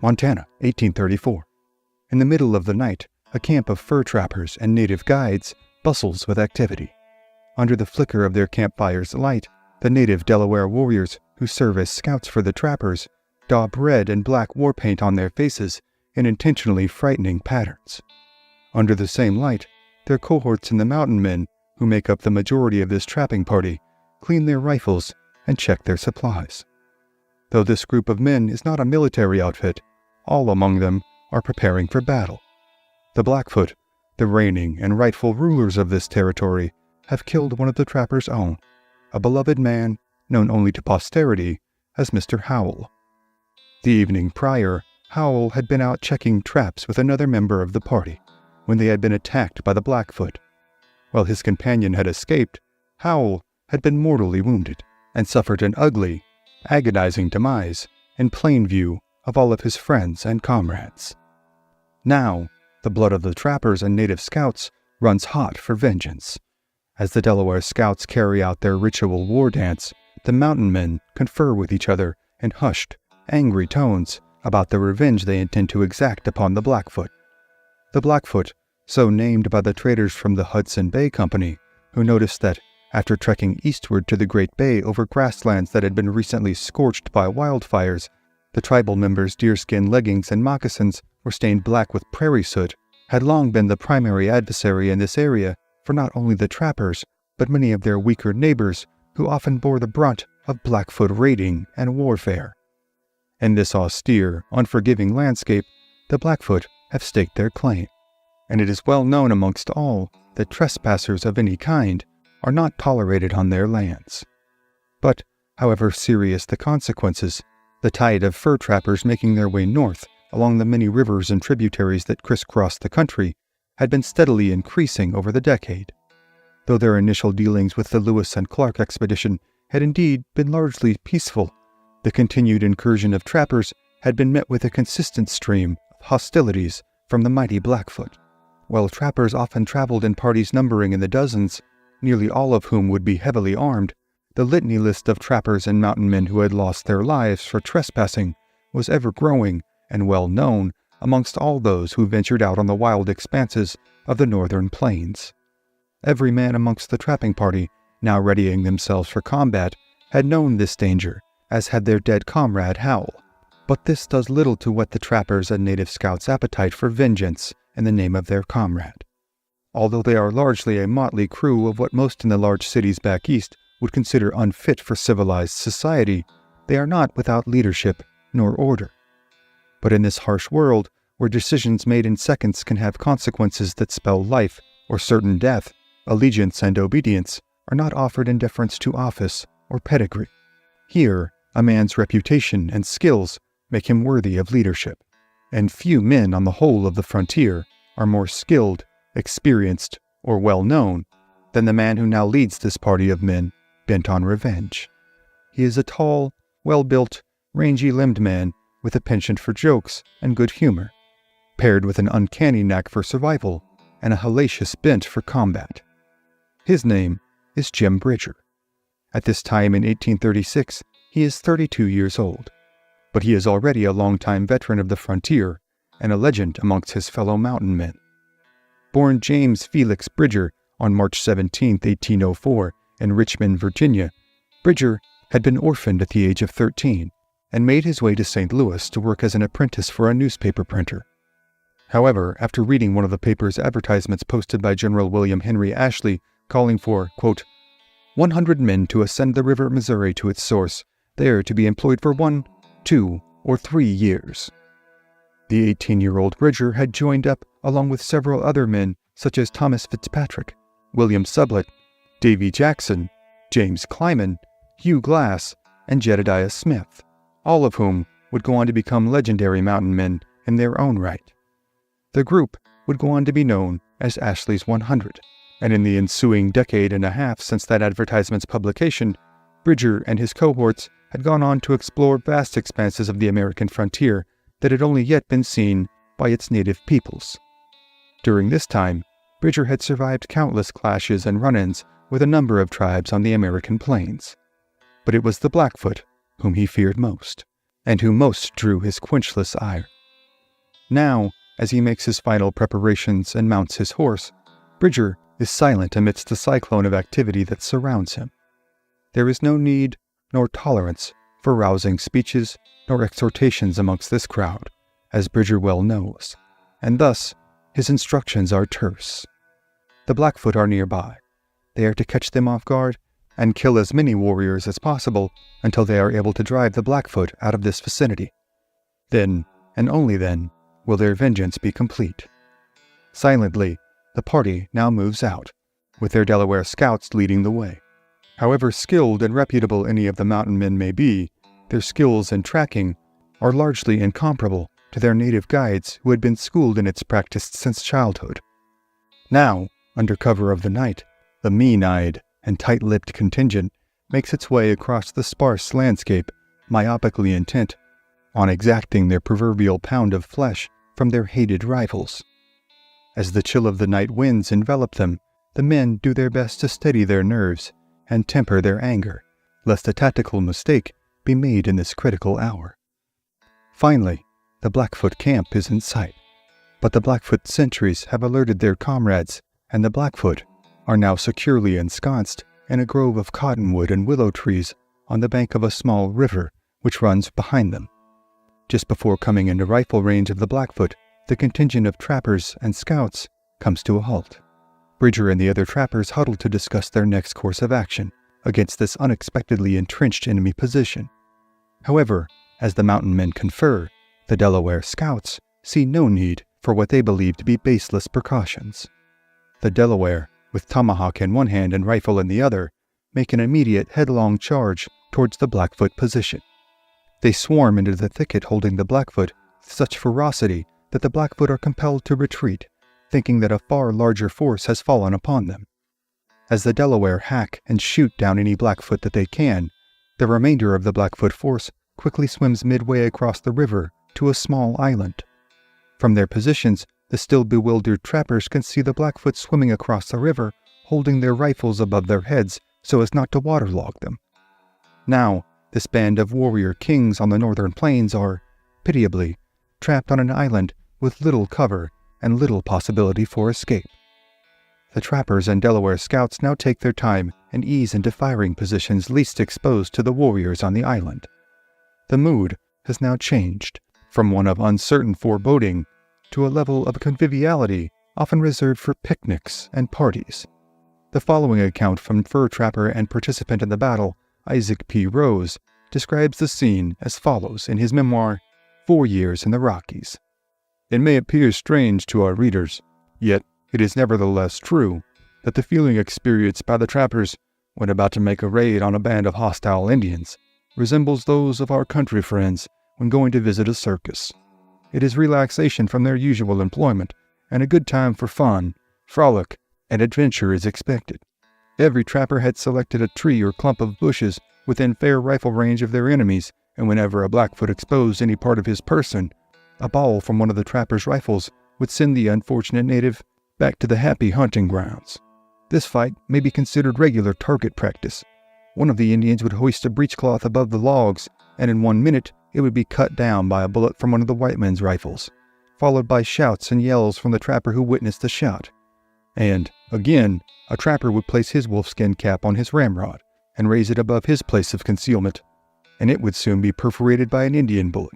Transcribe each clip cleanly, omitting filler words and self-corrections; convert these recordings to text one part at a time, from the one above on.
Montana, 1834. In the middle of the night, a camp of fur trappers and native guides bustles with activity. Under the flicker of their campfire's light, the native Delaware warriors who serve as scouts for the trappers daub red and black war paint on their faces in intentionally frightening patterns. Under the same light, their cohorts in the mountain men, who make up the majority of this trapping party, clean their rifles and check their supplies. Though this group of men is not a military outfit, all among them are preparing for battle. The Blackfoot, the reigning and rightful rulers of this territory, have killed one of the trappers' own, a beloved man known only to posterity as Mr. Howell. The evening prior, Howell had been out checking traps with another member of the party when they had been attacked by the Blackfoot. While his companion had escaped, Howell had been mortally wounded and suffered an ugly, agonizing demise in plain view of all of his friends and comrades. Now, the blood of the trappers and native scouts runs hot for vengeance. As the Delaware scouts carry out their ritual war dance, the mountain men confer with each other in hushed, angry tones about the revenge they intend to exact upon the Blackfoot. The Blackfoot, so named by the traders from the Hudson Bay Company, who noticed that, after trekking eastward to the Great Bay over grasslands that had been recently scorched by wildfires, the tribal members' deerskin leggings and moccasins were stained black with prairie soot, had long been the primary adversary in this area for not only the trappers, but many of their weaker neighbors who often bore the brunt of Blackfoot raiding and warfare. In this austere, unforgiving landscape, the Blackfoot have staked their claim, and it is well known amongst all that trespassers of any kind are not tolerated on their lands. But, however serious the consequences, the tide of fur trappers making their way north along the many rivers and tributaries that crisscross the country had been steadily increasing over the decade. Though their initial dealings with the Lewis and Clark expedition had indeed been largely peaceful, the continued incursion of trappers had been met with a consistent stream of hostilities from the mighty Blackfoot. While trappers often traveled in parties numbering in the dozens, nearly all of whom would be heavily armed, the litany list of trappers and mountain men who had lost their lives for trespassing was ever growing and well known amongst all those who ventured out on the wild expanses of the northern plains. Every man amongst the trapping party, now readying themselves for combat, had known this danger, as had their dead comrade Howell. But this does little to whet the trappers' and native scouts' appetite for vengeance in the name of their comrade. Although they are largely a motley crew of what most in the large cities back east would consider unfit for civilized society, they are not without leadership nor order. But in this harsh world, where decisions made in seconds can have consequences that spell life or certain death, allegiance and obedience are not offered in deference to office or pedigree. Here, a man's reputation and skills make him worthy of leadership, and few men on the whole of the frontier are more skilled, experienced, or well-known than the man who now leads this party of men bent on revenge. He is a tall, well-built, rangy-limbed man with a penchant for jokes and good humor, paired with an uncanny knack for survival and a hellacious bent for combat. His name is Jim Bridger. At this time in 1836, he is 32 years old, but he is already a longtime veteran of the frontier and a legend amongst his fellow mountain men. Born James Felix Bridger on March 17, 1804, in Richmond, Virginia, Bridger had been orphaned at the age of 13 and made his way to St. Louis to work as an apprentice for a newspaper printer. However, after reading one of the paper's advertisements posted by General William Henry Ashley calling for, quote, 100 men to ascend the river Missouri to its source, there to be employed for 1, 2, or 3 years. The 18-year-old Bridger had joined up along with several other men such as Thomas Fitzpatrick, William Sublett, Davy Jackson, James Clyman, Hugh Glass, and Jedediah Smith, all of whom would go on to become legendary mountain men in their own right. The group would go on to be known as Ashley's 100, and in the ensuing decade and a half since that advertisement's publication, Bridger and his cohorts had gone on to explore vast expanses of the American frontier that had only yet been seen by its native peoples. During this time, Bridger had survived countless clashes and run-ins with a number of tribes on the American plains. But it was the Blackfoot whom he feared most, and who most drew his quenchless ire. Now, as he makes his final preparations and mounts his horse, Bridger is silent amidst the cyclone of activity that surrounds him. There is no need nor tolerance for rousing speeches nor exhortations amongst this crowd, as Bridger well knows, and thus his instructions are terse. The Blackfoot are nearby. They are to catch them off guard and kill as many warriors as possible until they are able to drive the Blackfoot out of this vicinity. Then, and only then, will their vengeance be complete. Silently, the party now moves out, with their Delaware scouts leading the way. However skilled and reputable any of the mountain men may be, their skills in tracking are largely incomparable to their native guides who had been schooled in its practice since childhood. Now, under cover of the night, the mean-eyed and tight-lipped contingent makes its way across the sparse landscape, myopically intent on exacting their proverbial pound of flesh from their hated rivals. As the chill of the night winds envelop them, the men do their best to steady their nerves and temper their anger, lest a tactical mistake be made in this critical hour. Finally, the Blackfoot camp is in sight, but the Blackfoot sentries have alerted their comrades, and the Blackfoot are now securely ensconced in a grove of cottonwood and willow trees on the bank of a small river which runs behind them. Just before coming into rifle range of the Blackfoot, the contingent of trappers and scouts comes to a halt. Bridger and the other trappers huddle to discuss their next course of action against this unexpectedly entrenched enemy position. However, as the mountain men confer, the Delaware scouts see no need for what they believe to be baseless precautions. The Delaware, with tomahawk in one hand and rifle in the other, make an immediate headlong charge towards the Blackfoot position. They swarm into the thicket holding the Blackfoot with such ferocity that the Blackfoot are compelled to retreat, thinking that a far larger force has fallen upon them. As the Delaware hack and shoot down any Blackfoot that they can, the remainder of the Blackfoot force quickly swims midway across the river to a small island. From their positions, the still bewildered trappers can see the Blackfoot swimming across the river, holding their rifles above their heads so as not to waterlog them. Now, this band of warrior kings on the northern plains are, pitiably, trapped on an island with little cover and little possibility for escape. The trappers and Delaware scouts now take their time and ease into firing positions least exposed to the warriors on the island. The mood has now changed from one of uncertain foreboding to a level of conviviality often reserved for picnics and parties. The following account from fur trapper and participant in the battle, Isaac P. Rose, describes the scene as follows in his memoir, 4 Years in the Rockies. It may appear strange to our readers, yet it is nevertheless true that the feeling experienced by the trappers when about to make a raid on a band of hostile Indians resembles those of our country friends when going to visit a circus. It is relaxation from their usual employment, and a good time for fun, frolic, and adventure is expected. Every trapper had selected a tree or clump of bushes within fair rifle range of their enemies, and whenever a Blackfoot exposed any part of his person, a ball from one of the trapper's rifles would send the unfortunate native back to the happy hunting grounds. This fight may be considered regular target practice. One of the Indians would hoist a breechcloth above the logs, and in 1 minute it would be cut down by a bullet from one of the white men's rifles, followed by shouts and yells from the trapper who witnessed the shot. And, again, a trapper would place his wolfskin cap on his ramrod and raise it above his place of concealment, and it would soon be perforated by an Indian bullet.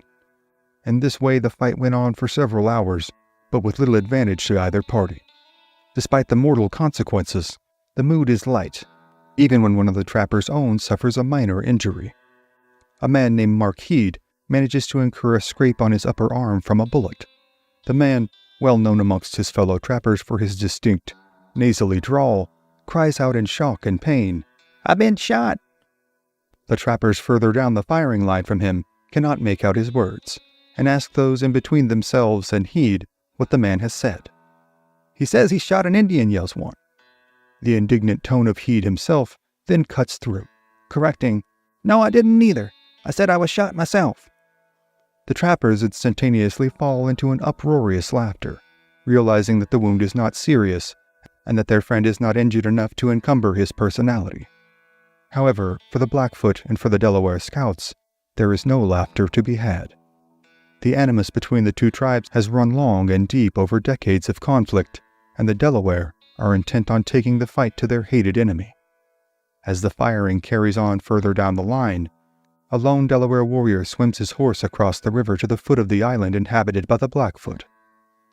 In this way the fight went on for several hours, but with little advantage to either party. Despite the mortal consequences, the mood is light, even when one of the trapper's own suffers a minor injury. A man named Mark Heed manages to incur a scrape on his upper arm from a bullet. The man, well known amongst his fellow trappers for his distinct, nasally drawl, cries out in shock and pain, "I've been shot!" The trappers further down the firing line from him cannot make out his words, and ask those in between themselves and Heed what the man has said. "He says he shot an Indian," yells one. The indignant tone of Heed himself then cuts through, correcting, "No, I didn't either. I said I was shot myself." The trappers instantaneously fall into an uproarious laughter, realizing that the wound is not serious and that their friend is not injured enough to encumber his personality. However, for the Blackfoot and for the Delaware scouts, there is no laughter to be had. The animus between the two tribes has run long and deep over decades of conflict, and the Delaware are intent on taking the fight to their hated enemy. As the firing carries on further down the line, a lone Delaware warrior swims his horse across the river to the foot of the island inhabited by the Blackfoot.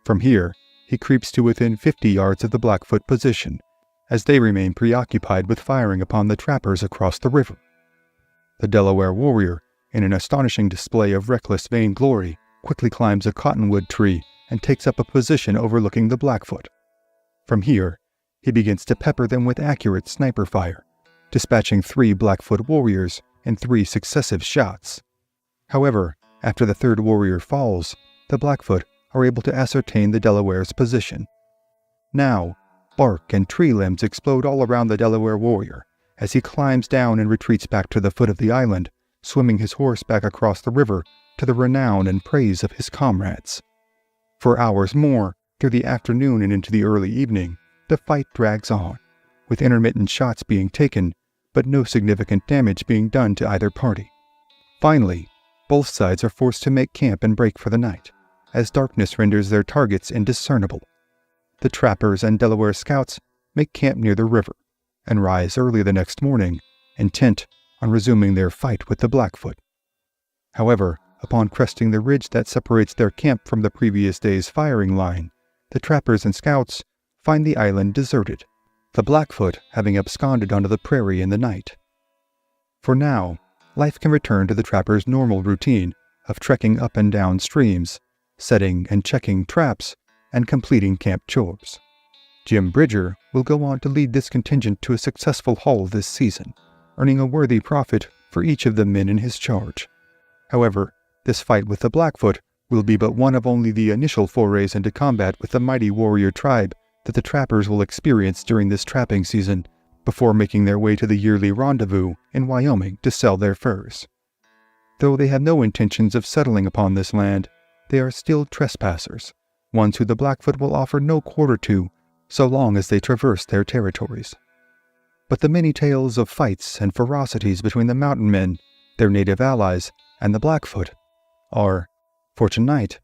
From here, he creeps to within 50 yards of the Blackfoot position, as they remain preoccupied with firing upon the trappers across the river. The Delaware warrior, in an astonishing display of reckless vainglory, quickly climbs a cottonwood tree and takes up a position overlooking the Blackfoot. From here, he begins to pepper them with accurate sniper fire, dispatching 3 Blackfoot warriors in 3 successive shots. However, after the third warrior falls, the Blackfoot are able to ascertain the Delaware's position. Now, bark and tree limbs explode all around the Delaware warrior as he climbs down and retreats back to the foot of the island, swimming his horse back across the river to the renown and praise of his comrades. For hours more, through the afternoon and into the early evening, the fight drags on, with intermittent shots being taken, but no significant damage being done to either party. Finally, both sides are forced to make camp and break for the night, as darkness renders their targets indiscernible. The trappers and Delaware scouts make camp near the river, and rise early the next morning, intent on resuming their fight with the Blackfoot. However, upon cresting the ridge that separates their camp from the previous day's firing line, the trappers and scouts find the island deserted, the Blackfoot having absconded onto the prairie in the night. For now, life can return to the trappers' normal routine of trekking up and down streams, setting and checking traps, and completing camp chores. Jim Bridger will go on to lead this contingent to a successful haul this season, earning a worthy profit for each of the men in his charge. However, this fight with the Blackfoot will be but one of only the initial forays into combat with the mighty warrior tribe that the trappers will experience during this trapping season, before making their way to the yearly rendezvous in Wyoming to sell their furs. Though they have no intentions of settling upon this land, they are still trespassers, ones who the Blackfoot will offer no quarter to, so long as they traverse their territories. But the many tales of fights and ferocities between the mountain men, their native allies, and the Blackfoot are, for tonight,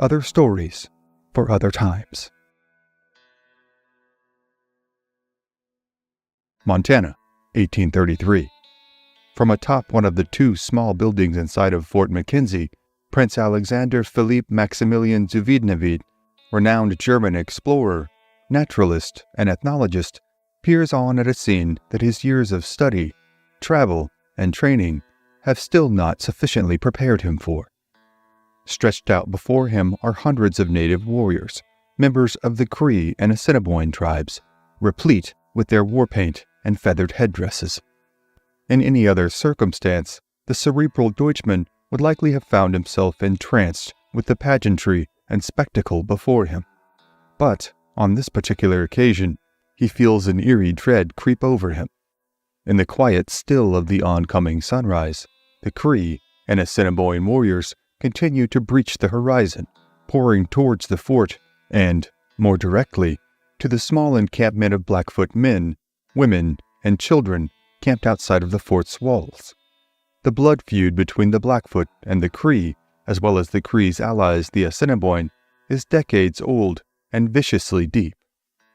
other stories for other times. Montana, 1833. From atop one of the 2 small buildings inside of Fort McKenzie, Prince Alexander Philippe Maximilian Zuvidnevit, renowned German explorer, naturalist, and ethnologist, peers on at a scene that his years of study, travel, and training have still not sufficiently prepared him for. Stretched out before him are hundreds of native warriors, members of the Cree and Assiniboine tribes, replete with their war paint and feathered headdresses. In any other circumstance, the cerebral Deutschman would likely have found himself entranced with the pageantry and spectacle before him. But, on this particular occasion, he feels an eerie dread creep over him. In the quiet still of the oncoming sunrise, the Cree and Assiniboine warriors continue to breach the horizon, pouring towards the fort and, more directly, to the small encampment of Blackfoot men, women, and children camped outside of the fort's walls. The blood feud between the Blackfoot and the Cree, as well as the Cree's allies the Assiniboine, is decades old and viciously deep,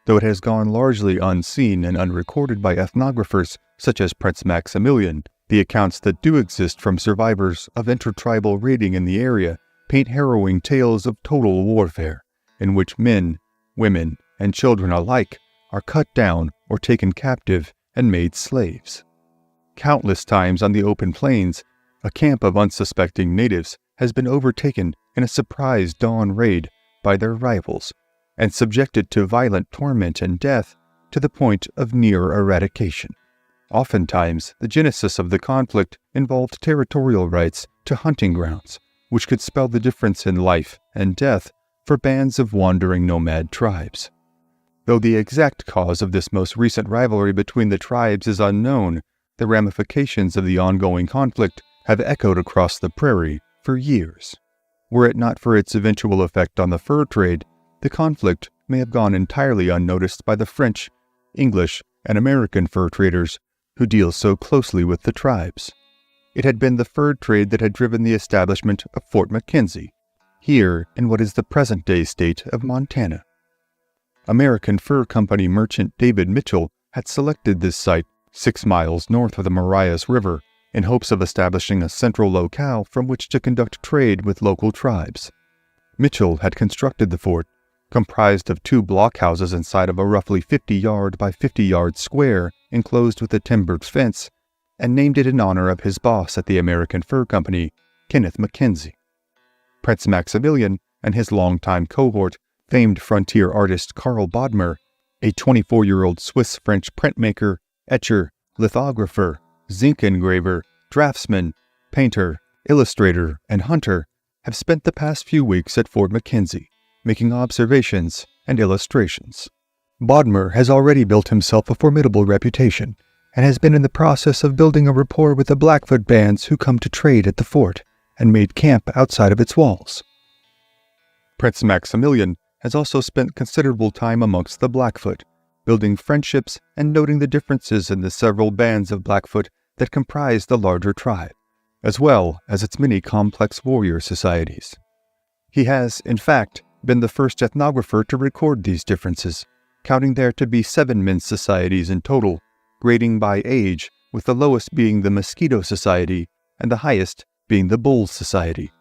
though it has gone largely unseen and unrecorded by ethnographers such as Prince Maximilian. The accounts that do exist from survivors of intertribal raiding in the area paint harrowing tales of total warfare, in which men, women, and children alike are cut down or taken captive and made slaves. Countless times on the open plains, a camp of unsuspecting natives has been overtaken in a surprise dawn raid by their rivals, and subjected to violent torment and death to the point of near eradication. Oftentimes, the genesis of the conflict involved territorial rights to hunting grounds, which could spell the difference in life and death for bands of wandering nomad tribes. Though the exact cause of this most recent rivalry between the tribes is unknown, the ramifications of the ongoing conflict have echoed across the prairie for years. Were it not for its eventual effect on the fur trade, the conflict may have gone entirely unnoticed by the French, English, and American fur traders who deal so closely with the tribes. It had been the fur trade that had driven the establishment of Fort McKenzie, here in what is the present-day state of Montana. American Fur Company merchant David Mitchell had selected this site 6 miles north of the Marias River in hopes of establishing a central locale from which to conduct trade with local tribes. Mitchell had constructed the fort, comprised of 2 blockhouses inside of a roughly 50-yard by 50-yard square enclosed with a timbered fence, and named it in honor of his boss at the American Fur Company, Kenneth McKenzie. Prince Maximilian and his longtime cohort, famed frontier artist Karl Bodmer, a 24-year-old Swiss-French printmaker, etcher, lithographer, zinc engraver, draftsman, painter, illustrator, and hunter, have spent the past few weeks at Fort McKenzie, making observations and illustrations. Bodmer has already built himself a formidable reputation, and has been in the process of building a rapport with the Blackfoot bands who come to trade at the fort, and made camp outside of its walls. Prince Maximilian has also spent considerable time amongst the Blackfoot, building friendships and noting the differences in the several bands of Blackfoot that comprise the larger tribe, as well as its many complex warrior societies. He has, in fact, been the first ethnographer to record these differences, counting there to be 7 men's societies in total, grading by age, with the lowest being the Mosquito Society and the highest being the Bull Society.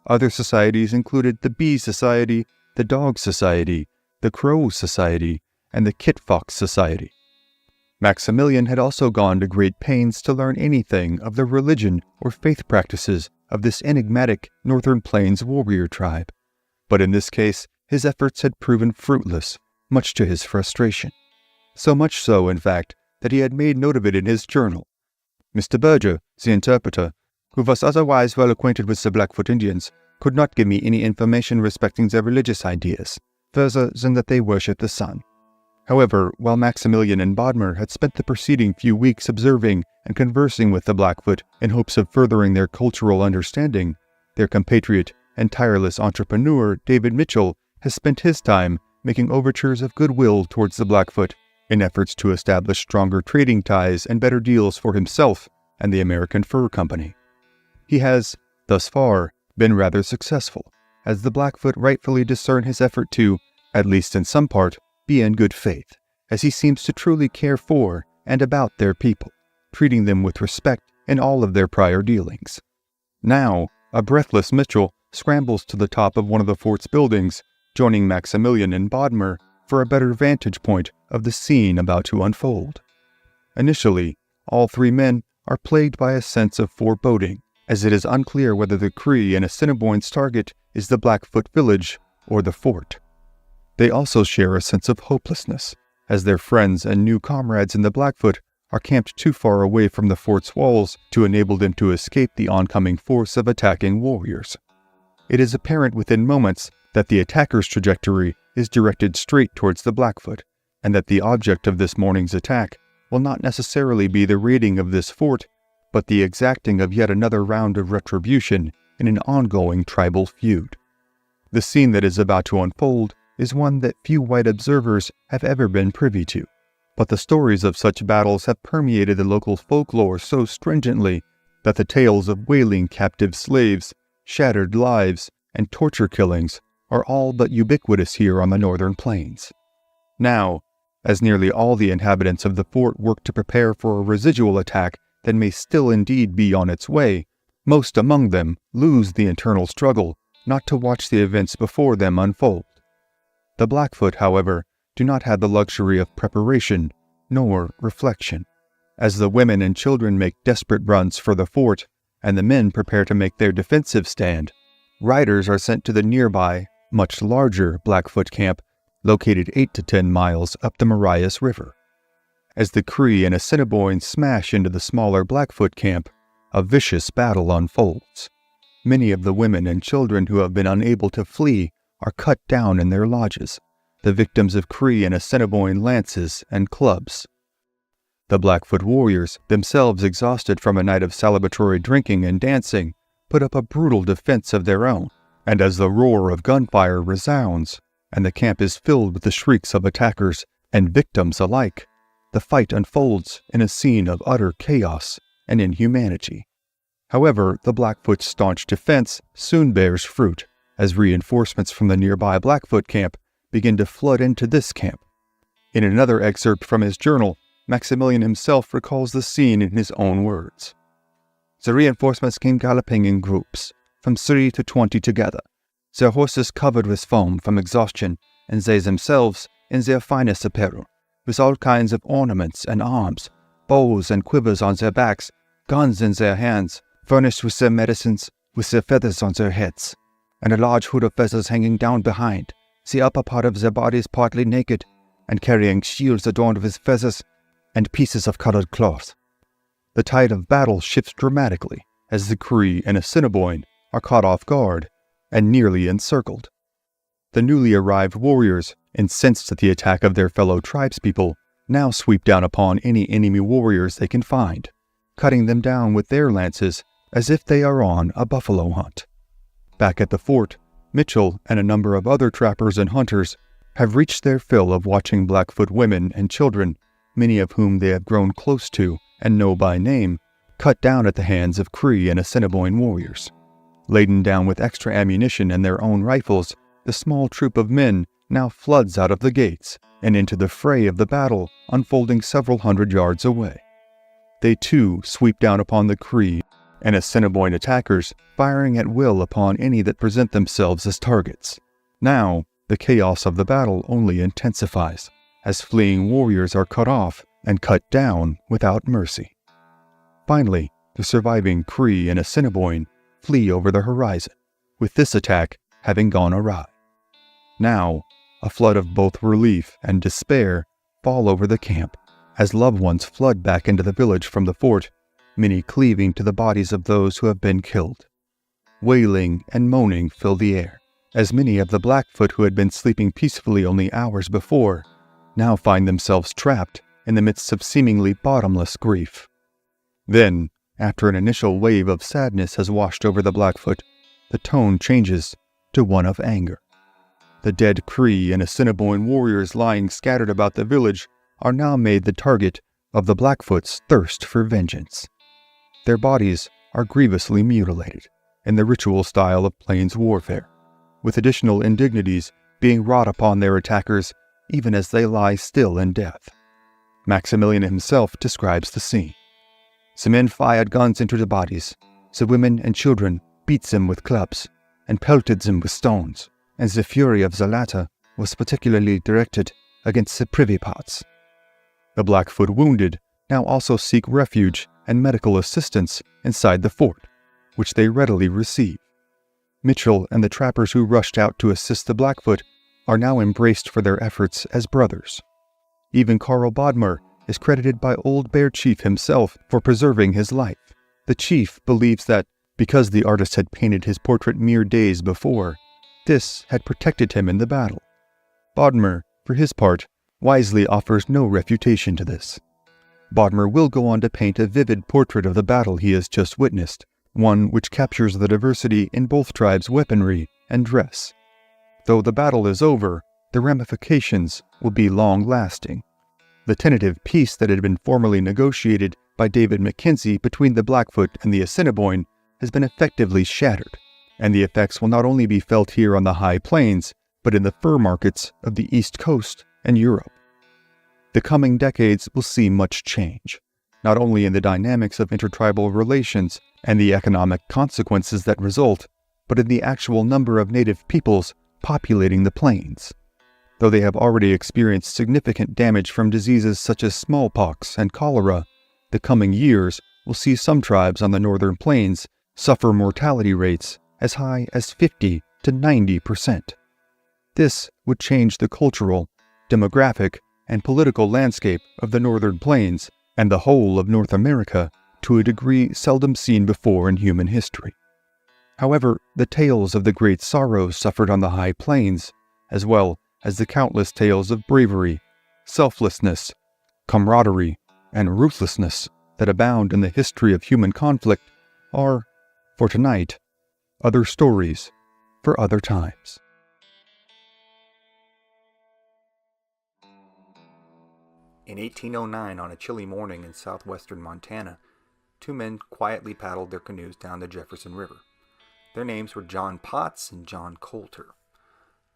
Other societies included the Bee Society, the Dog Society, the Crow Society, and the Kit Fox Society. Maximilian had also gone to great pains to learn anything of the religion or faith practices of this enigmatic Northern Plains warrior tribe, but in this case his efforts had proven fruitless, much to his frustration. So much so, in fact, that he had made note of it in his journal. Mr. Berger, the interpreter, who was otherwise well acquainted with the Blackfoot Indians, could not give me any information respecting their religious ideas, further than that they worship the sun. However, while Maximilian and Bodmer had spent the preceding few weeks observing and conversing with the Blackfoot in hopes of furthering their cultural understanding, their compatriot and tireless entrepreneur David Mitchell has spent his time making overtures of goodwill towards the Blackfoot in efforts to establish stronger trading ties and better deals for himself and the American Fur Company. He has, thus far, been rather successful, as the Blackfoot rightfully discern his effort to, at least in some part, be in good faith, as he seems to truly care for and about their people, treating them with respect in all of their prior dealings. Now, a breathless Mitchell scrambles to the top of one of the fort's buildings, joining Maximilian and Bodmer for a better vantage point of the scene about to unfold. Initially, all 3 men are plagued by a sense of foreboding, as it is unclear whether the Cree and Assiniboine's target is the Blackfoot village or the fort. They also share a sense of hopelessness, as their friends and new comrades in the Blackfoot are camped too far away from the fort's walls to enable them to escape the oncoming force of attacking warriors. It is apparent within moments that the attacker's trajectory is directed straight towards the Blackfoot, and that the object of this morning's attack will not necessarily be the raiding of this fort, but the exacting of yet another round of retribution in an ongoing tribal feud. The scene that is about to unfold is one that few white observers have ever been privy to, but the stories of such battles have permeated the local folklore so stringently that the tales of wailing captive slaves, shattered lives, and torture killings are all but ubiquitous here on the northern plains. Now, as nearly all the inhabitants of the fort work to prepare for a residual attack that may still indeed be on its way, most among them lose the internal struggle not to watch the events before them unfold. The Blackfoot, however, do not have the luxury of preparation nor reflection. As the women and children make desperate runs for the fort, and the men prepare to make their defensive stand, riders are sent to the nearby, much larger Blackfoot camp, located 8 to 10 miles up the Marias River. As the Cree and Assiniboine smash into the smaller Blackfoot camp, a vicious battle unfolds. Many of the women and children who have been unable to flee are cut down in their lodges, the victims of Cree and Assiniboine lances and clubs. The Blackfoot warriors, themselves exhausted from a night of celebratory drinking and dancing, put up a brutal defense of their own, and as the roar of gunfire resounds, and the camp is filled with the shrieks of attackers and victims alike, the fight unfolds in a scene of utter chaos and inhumanity. However, the Blackfoot's staunch defense soon bears fruit, as reinforcements from the nearby Blackfoot camp begin to flood into this camp. In another excerpt from his journal, Maximilian himself recalls the scene in his own words. The reinforcements came galloping in groups, from 3 to 20 together, their horses covered with foam from exhaustion, and they themselves in their finest apparel, with all kinds of ornaments and arms, bows and quivers on their backs, guns in their hands, furnished with their medicines, with their feathers on their heads, and a large hood of feathers hanging down behind, the upper part of their bodies partly naked, and carrying shields adorned with feathers and pieces of colored cloth. The tide of battle shifts dramatically as the Cree and Assiniboine are caught off guard and nearly encircled. The newly arrived warriors, incensed at the attack of their fellow tribespeople, now sweep down upon any enemy warriors they can find, cutting them down with their lances as if they are on a buffalo hunt. Back at the fort, Mitchell and a number of other trappers and hunters have reached their fill of watching Blackfoot women and children, many of whom they have grown close to and know by name, cut down at the hands of Cree and Assiniboine warriors. Laden down with extra ammunition and their own rifles, the small troop of men now floods out of the gates and into the fray of the battle unfolding several hundred yards away. They too sweep down upon the Cree and Assiniboine attackers, firing at will upon any that present themselves as targets. Now, the chaos of the battle only intensifies, as fleeing warriors are cut off and cut down without mercy. Finally, the surviving Cree and Assiniboine flee over the horizon, with this attack having gone awry. Now, a flood of both relief and despair fall over the camp, as loved ones flood back into the village from the fort, many cleaving to the bodies of those who have been killed. Wailing and moaning fill the air, as many of the Blackfoot who had been sleeping peacefully only hours before now find themselves trapped in the midst of seemingly bottomless grief. Then, after an initial wave of sadness has washed over the Blackfoot, the tone changes to one of anger. The dead Cree and Assiniboine warriors lying scattered about the village are now made the target of the Blackfoot's thirst for vengeance. Their bodies are grievously mutilated in the ritual style of plains warfare, with additional indignities being wrought upon their attackers even as they lie still in death. Maximilian himself describes the scene. The men fired guns into the bodies, the women and children beat them with clubs, and pelted them with stones, and the fury of the latter was particularly directed against the privy parts. The Blackfoot wounded now also seek refuge and medical assistance inside the fort, which they readily receive. Mitchell and the trappers who rushed out to assist the Blackfoot are now embraced for their efforts as brothers. Even Carl Bodmer is credited by Old Bear Chief himself for preserving his life. The chief believes that, because the artist had painted his portrait mere days before, this had protected him in the battle. Bodmer, for his part, wisely offers no refutation to this. Bodmer will go on to paint a vivid portrait of the battle he has just witnessed, one which captures the diversity in both tribes' weaponry and dress. Though the battle is over, the ramifications will be long-lasting. The tentative peace that had been formally negotiated by David McKenzie between the Blackfoot and the Assiniboine has been effectively shattered, and the effects will not only be felt here on the high plains, but in the fur markets of the East Coast and Europe. The coming decades will see much change, not only in the dynamics of intertribal relations and the economic consequences that result, but in the actual number of native peoples populating the plains. Though they have already experienced significant damage from diseases such as smallpox and cholera, the coming years will see some tribes on the northern plains suffer mortality rates as high as 50 to 90%. This would change the cultural, demographic, and political landscape of the northern plains and the whole of North America to a degree seldom seen before in human history. However, the tales of the great sorrows suffered on the high plains, as well as the countless tales of bravery, selflessness, camaraderie, and ruthlessness that abound in the history of human conflict, are, for tonight, other stories for other times. In 1809, on a chilly morning in southwestern Montana, two men quietly paddled their canoes down the Jefferson River. Their names were John Potts and John Colter.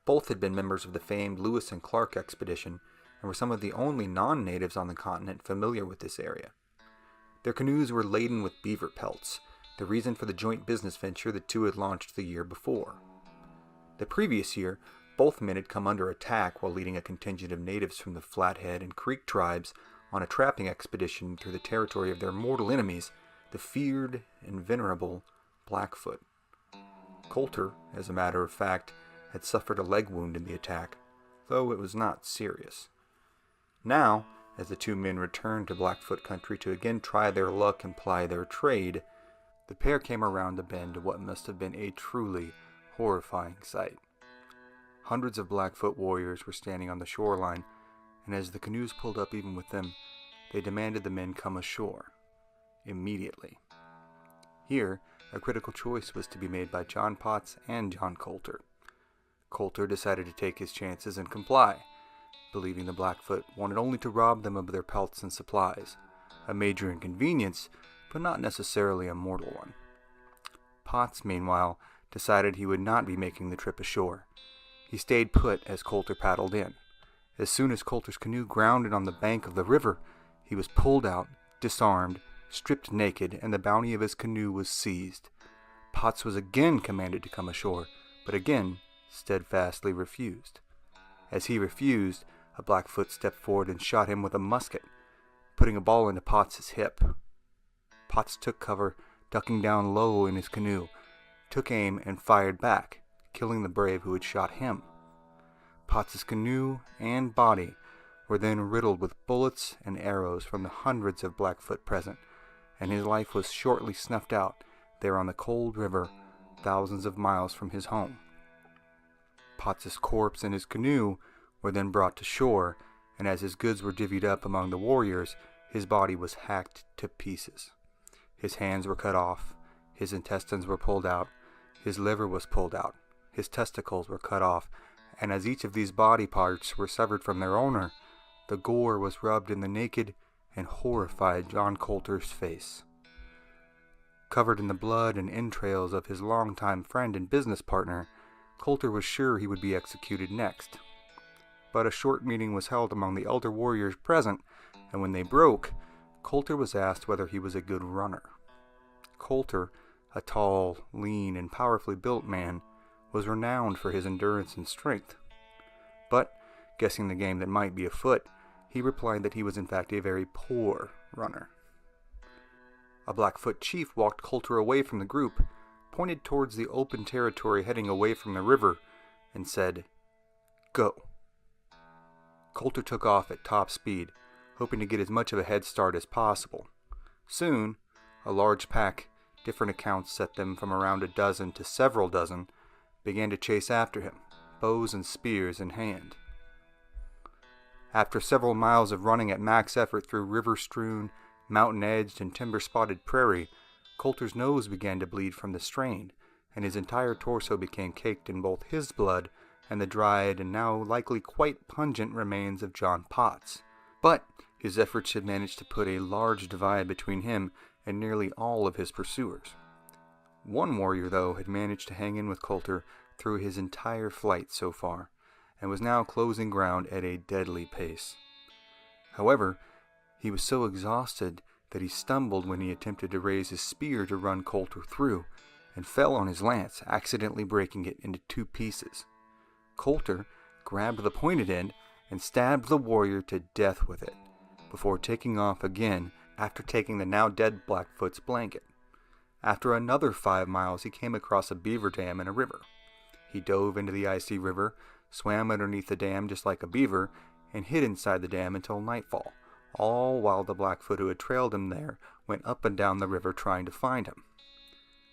Both had been members of the famed Lewis and Clark expedition and were some of the only non-natives on the continent familiar with this area. Their canoes were laden with beaver pelts, the reason for the joint business venture the two had launched the year before. The previous year, both men had come under attack while leading a contingent of natives from the Flathead and Creek tribes on a trapping expedition through the territory of their mortal enemies, the feared and venerable Blackfoot. Colter, as a matter of fact, had suffered a leg wound in the attack, though it was not serious. Now, as the two men returned to Blackfoot country to again try their luck and ply their trade, the pair came around a bend to what must have been a truly horrifying sight. Hundreds of Blackfoot warriors were standing on the shoreline, and as the canoes pulled up even with them, they demanded the men come ashore. Immediately. Here, a critical choice was to be made by John Potts and John Colter. Colter decided to take his chances and comply, believing the Blackfoot wanted only to rob them of their pelts and supplies, a major inconvenience, but not necessarily a mortal one. Potts, meanwhile, decided he would not be making the trip ashore. He stayed put as Colter paddled in. As soon as Colter's canoe grounded on the bank of the river, he was pulled out, disarmed, stripped naked, and the bounty of his canoe was seized. Potts was again commanded to come ashore, but again steadfastly refused. As he refused, a Blackfoot stepped forward and shot him with a musket, putting a ball into Potts's hip. Potts took cover, ducking down low in his canoe, took aim, and fired back, killing the brave who had shot him. Potts's canoe and body were then riddled with bullets and arrows from the hundreds of Blackfoot present, and his life was shortly snuffed out there on the cold river, thousands of miles from his home. Potts's corpse and his canoe were then brought to shore, and as his goods were divvied up among the warriors, his body was hacked to pieces. His hands were cut off, his intestines were pulled out, his liver was pulled out, his testicles were cut off, and as each of these body parts were severed from their owner, the gore was rubbed in the naked and horrified John Colter's face. Covered in the blood and entrails of his longtime friend and business partner, Colter was sure he would be executed next. But a short meeting was held among the elder warriors present, and when they broke, Colter was asked whether he was a good runner. Colter, a tall, lean, and powerfully built man, was renowned for his endurance and strength. But, guessing the game that might be afoot, he replied that he was in fact a very poor runner. A Blackfoot chief walked Colter away from the group, pointed towards the open territory heading away from the river, and said, "Go." Colter took off at top speed, hoping to get as much of a head start as possible. Soon, a large pack, different accounts set them from around a dozen to several dozen, began to chase after him, bows and spears in hand. After several miles of running at max effort through river-strewn, mountain-edged, and timber-spotted prairie, Colter's nose began to bleed from the strain, and his entire torso became caked in both his blood and the dried and now likely quite pungent remains of John Potts. But his efforts had managed to put a large divide between him and nearly all of his pursuers. One warrior, though, had managed to hang in with Colter through his entire flight so far, and was now closing ground at a deadly pace. However, he was so exhausted that he stumbled when he attempted to raise his spear to run Colter through, and fell on his lance, accidentally breaking it into 2 pieces. Colter grabbed the pointed end and stabbed the warrior to death with it, before taking off again after taking the now dead Blackfoot's blanket. After another 5 miles, he came across a beaver dam in a river. He dove into the icy river, swam underneath the dam just like a beaver, and hid inside the dam until nightfall, all while the Blackfoot who had trailed him there went up and down the river trying to find him.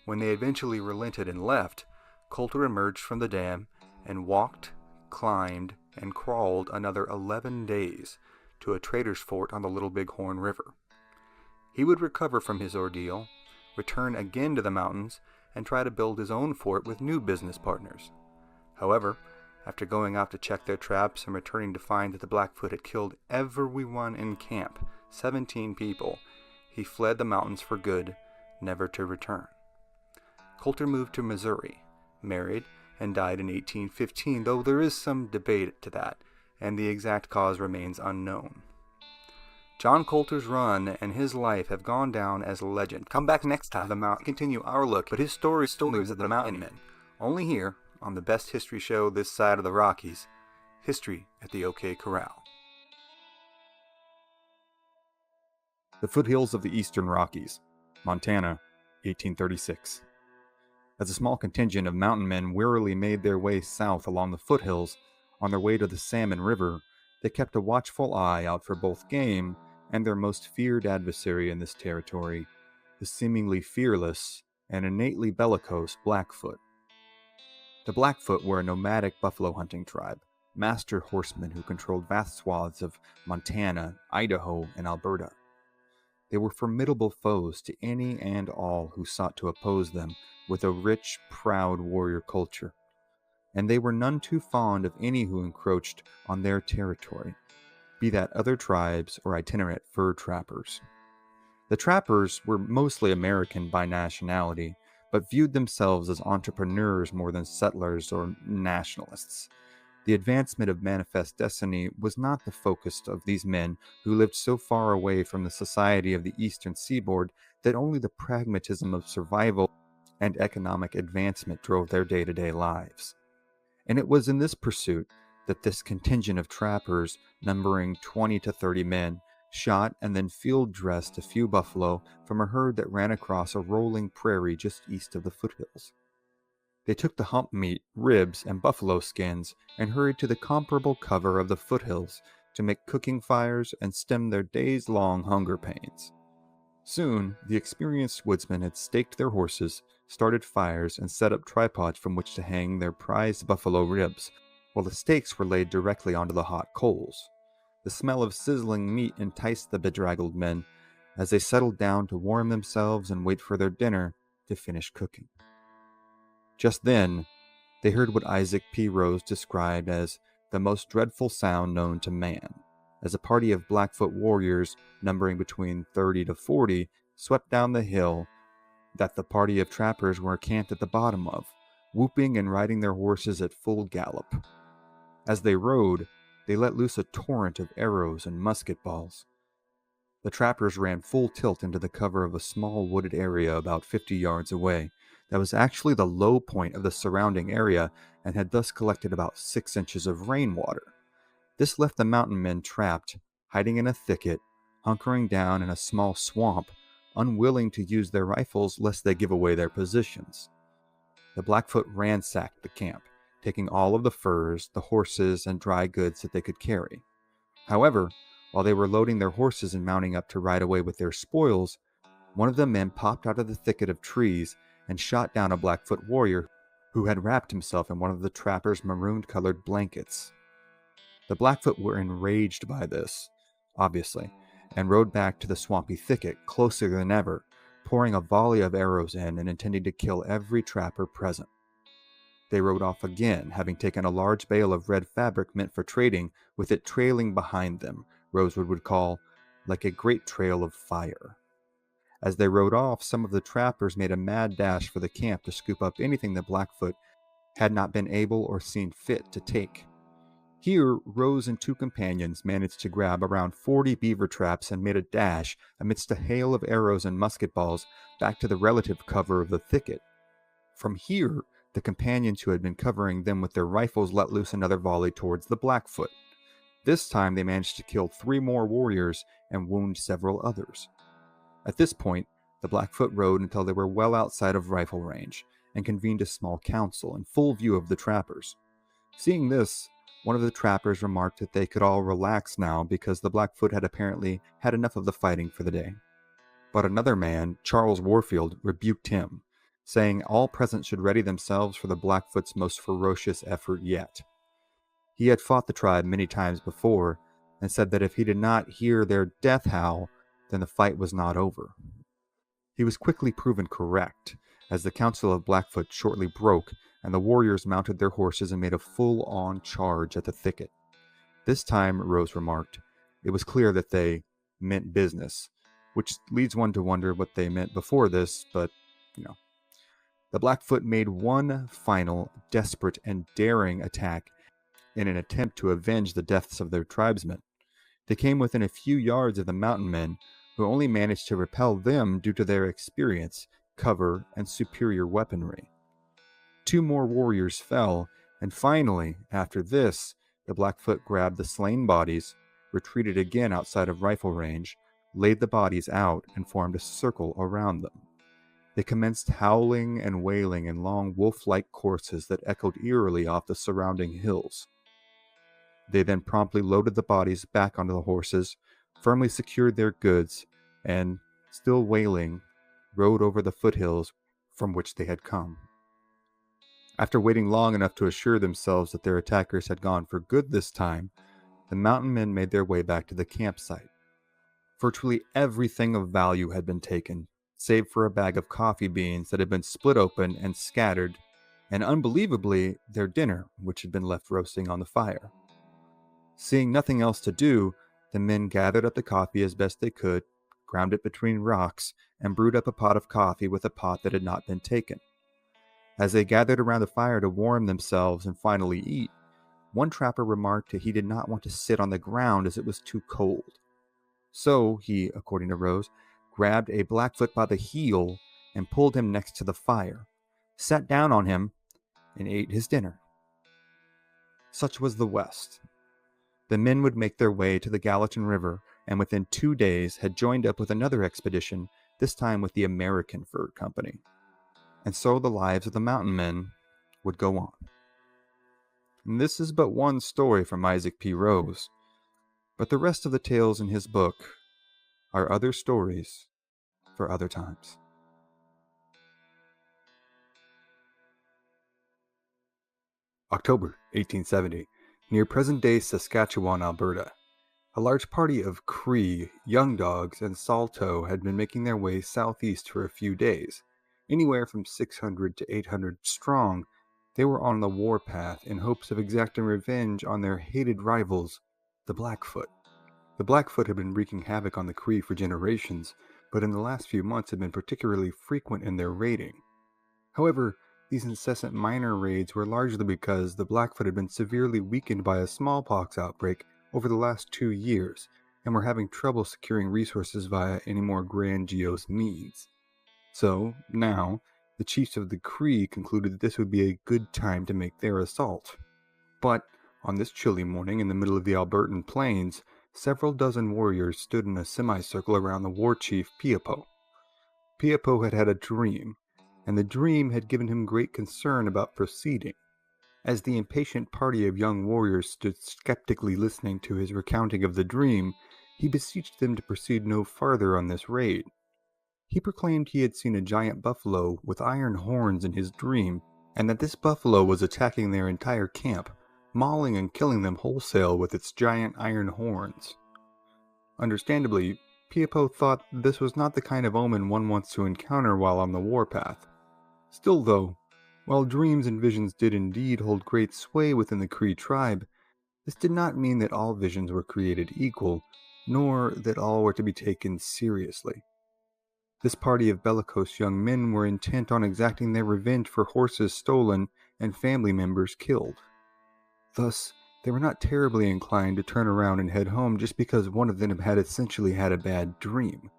When they eventually relented and left, Colter emerged from the dam and walked, climbed, and crawled another 11 days to a trader's fort on the Little Bighorn River. He would recover from his ordeal, return again to the mountains, and try to build his own fort with new business partners. However, after going out to check their traps and returning to find that the Blackfoot had killed everyone in camp, 17 people, he fled the mountains for good, never to return. Colter moved to Missouri, married, and died in 1815, though there is some debate to that, and the exact cause remains unknown. John Colter's run and his life have gone down as legend. Come back next time to continue our look, but his story still lives at the Mountain Men. Only here, on the best history show this side of the Rockies, History at the OK Corral. The foothills of the Eastern Rockies, Montana, 1836. As a small contingent of mountain men wearily made their way south along the foothills, on their way to the Salmon River, they kept a watchful eye out for both game and their most feared adversary in this territory, the seemingly fearless and innately bellicose Blackfoot. The Blackfoot were a nomadic buffalo hunting tribe, master horsemen who controlled vast swaths of Montana, Idaho, and Alberta. They were formidable foes to any and all who sought to oppose them with a rich, proud warrior culture, and they were none too fond of any who encroached on their territory, be that other tribes or itinerant fur trappers. The trappers were mostly American by nationality, but viewed themselves as entrepreneurs more than settlers or nationalists. The advancement of manifest destiny was not the focus of these men who lived so far away from the society of the eastern seaboard that only the pragmatism of survival and economic advancement drove their day-to-day lives. And it was in this pursuit that this contingent of trappers, numbering 20 to 30 men, shot and then field-dressed a few buffalo from a herd that ran across a rolling prairie just east of the foothills. They took the hump meat, ribs, and buffalo skins and hurried to the comparable cover of the foothills to make cooking fires and stem their days-long hunger pains. Soon, the experienced woodsmen had staked their horses, started fires, and set up tripods from which to hang their prized buffalo ribs, while the stakes were laid directly onto the hot coals. The smell of sizzling meat enticed the bedraggled men as they settled down to warm themselves and wait for their dinner to finish cooking. Just then, they heard what Isaac P. Rose described as the most dreadful sound known to man, as a party of Blackfoot warriors, numbering between 30 to 40, swept down the hill that the party of trappers were camped at the bottom of, whooping and riding their horses at full gallop. As they rode, they let loose a torrent of arrows and musket balls. The trappers ran full tilt into the cover of a small wooded area about 50 yards away, that was actually the low point of the surrounding area and had thus collected about 6 inches of rainwater. This left the mountain men trapped, hiding in a thicket, hunkering down in a small swamp, unwilling to use their rifles lest they give away their positions. The Blackfoot ransacked the camp, taking all of the furs, the horses, and dry goods that they could carry. However, while they were loading their horses and mounting up to ride away with their spoils, one of the men popped out of the thicket of trees and shot down a Blackfoot warrior who had wrapped himself in one of the trappers' maroon-colored blankets. The Blackfoot were enraged by this, obviously, and rode back to the swampy thicket closer than ever, pouring a volley of arrows in and intending to kill every trapper present. They rode off again, having taken a large bale of red fabric meant for trading, with it trailing behind them, Rosewood would call, like a great trail of fire. As they rode off, some of the trappers made a mad dash for the camp to scoop up anything the Blackfoot had not been able or seen fit to take. Here, Rose and 2 companions managed to grab around 40 beaver traps and made a dash amidst a hail of arrows and musket balls back to the relative cover of the thicket. From here, the companions who had been covering them with their rifles let loose another volley towards the Blackfoot. This time they managed to kill 3 more warriors and wound several others. At this point, the Blackfoot rode until they were well outside of rifle range, and convened a small council in full view of the trappers. Seeing this, one of the trappers remarked that they could all relax now because the Blackfoot had apparently had enough of the fighting for the day. But another man, Charles Warfield, rebuked him, saying all present should ready themselves for the Blackfoot's most ferocious effort yet. He had fought the tribe many times before, and said that if he did not hear their death howl, then the fight was not over. He was quickly proven correct, as the council of Blackfoot shortly broke, and the warriors mounted their horses and made a full-on charge at the thicket. This time, Rose remarked, it was clear that they meant business, which leads one to wonder what they meant before this, but, the Blackfoot made one final, desperate, and daring attack in an attempt to avenge the deaths of their tribesmen. They came within a few yards of the mountain men, who only managed to repel them due to their experience, cover, and superior weaponry. 2 more warriors fell, and finally, after this, the Blackfoot grabbed the slain bodies, retreated again outside of rifle range, laid the bodies out, and formed a circle around them. They commenced howling and wailing in long wolf-like courses that echoed eerily off the surrounding hills. They then promptly loaded the bodies back onto the horses, firmly secured their goods, and, still wailing, rode over the foothills from which they had come. After waiting long enough to assure themselves that their attackers had gone for good this time, the mountain men made their way back to the campsite. Virtually everything of value had been taken, save for a bag of coffee beans that had been split open and scattered, and unbelievably, their dinner, which had been left roasting on the fire. Seeing nothing else to do, the men gathered up the coffee as best they could, ground it between rocks, and brewed up a pot of coffee with a pot that had not been taken. As they gathered around the fire to warm themselves and finally eat, one trapper remarked that he did not want to sit on the ground as it was too cold. So he, according to Rose, grabbed a Blackfoot by the heel and pulled him next to the fire, sat down on him, and ate his dinner. Such was the West. The men would make their way to the Gallatin River, and within 2 days had joined up with another expedition, this time with the American Fur Company. And so the lives of the mountain men would go on. And this is but one story from Isaac P. Rose, but the rest of the tales in his book are other stories for other times. October 1870, near present-day Saskatchewan, Alberta. A large party of Cree, young dogs, and Salto had been making their way southeast for a few days. Anywhere from 600 to 800 strong, they were on the warpath in hopes of exacting revenge on their hated rivals, the Blackfoot. The Blackfoot had been wreaking havoc on the Cree for generations, but in the last few months had been particularly frequent in their raiding. However, these incessant minor raids were largely because the Blackfoot had been severely weakened by a smallpox outbreak over the last 2 years, and were having trouble securing resources via any more grandiose means. So, now, the chiefs of the Cree concluded that this would be a good time to make their assault. But, on this chilly morning in the middle of the Albertan plains, several dozen warriors stood in a semicircle around the war chief Pipo. Pipo had had a dream, and the dream had given him great concern about proceeding. As the impatient party of young warriors stood skeptically listening to his recounting of the dream, he beseeched them to proceed no farther on this raid. He proclaimed he had seen a giant buffalo with iron horns in his dream, and that this buffalo was attacking their entire camp, mauling and killing them wholesale with its giant iron horns. Understandably, Pipo thought this was not the kind of omen one wants to encounter while on the warpath. Still though, while dreams and visions did indeed hold great sway within the Cree tribe, this did not mean that all visions were created equal, nor that all were to be taken seriously. This party of bellicose young men were intent on exacting their revenge for horses stolen and family members killed. Thus, they were not terribly inclined to turn around and head home just because one of them had essentially had a bad dream.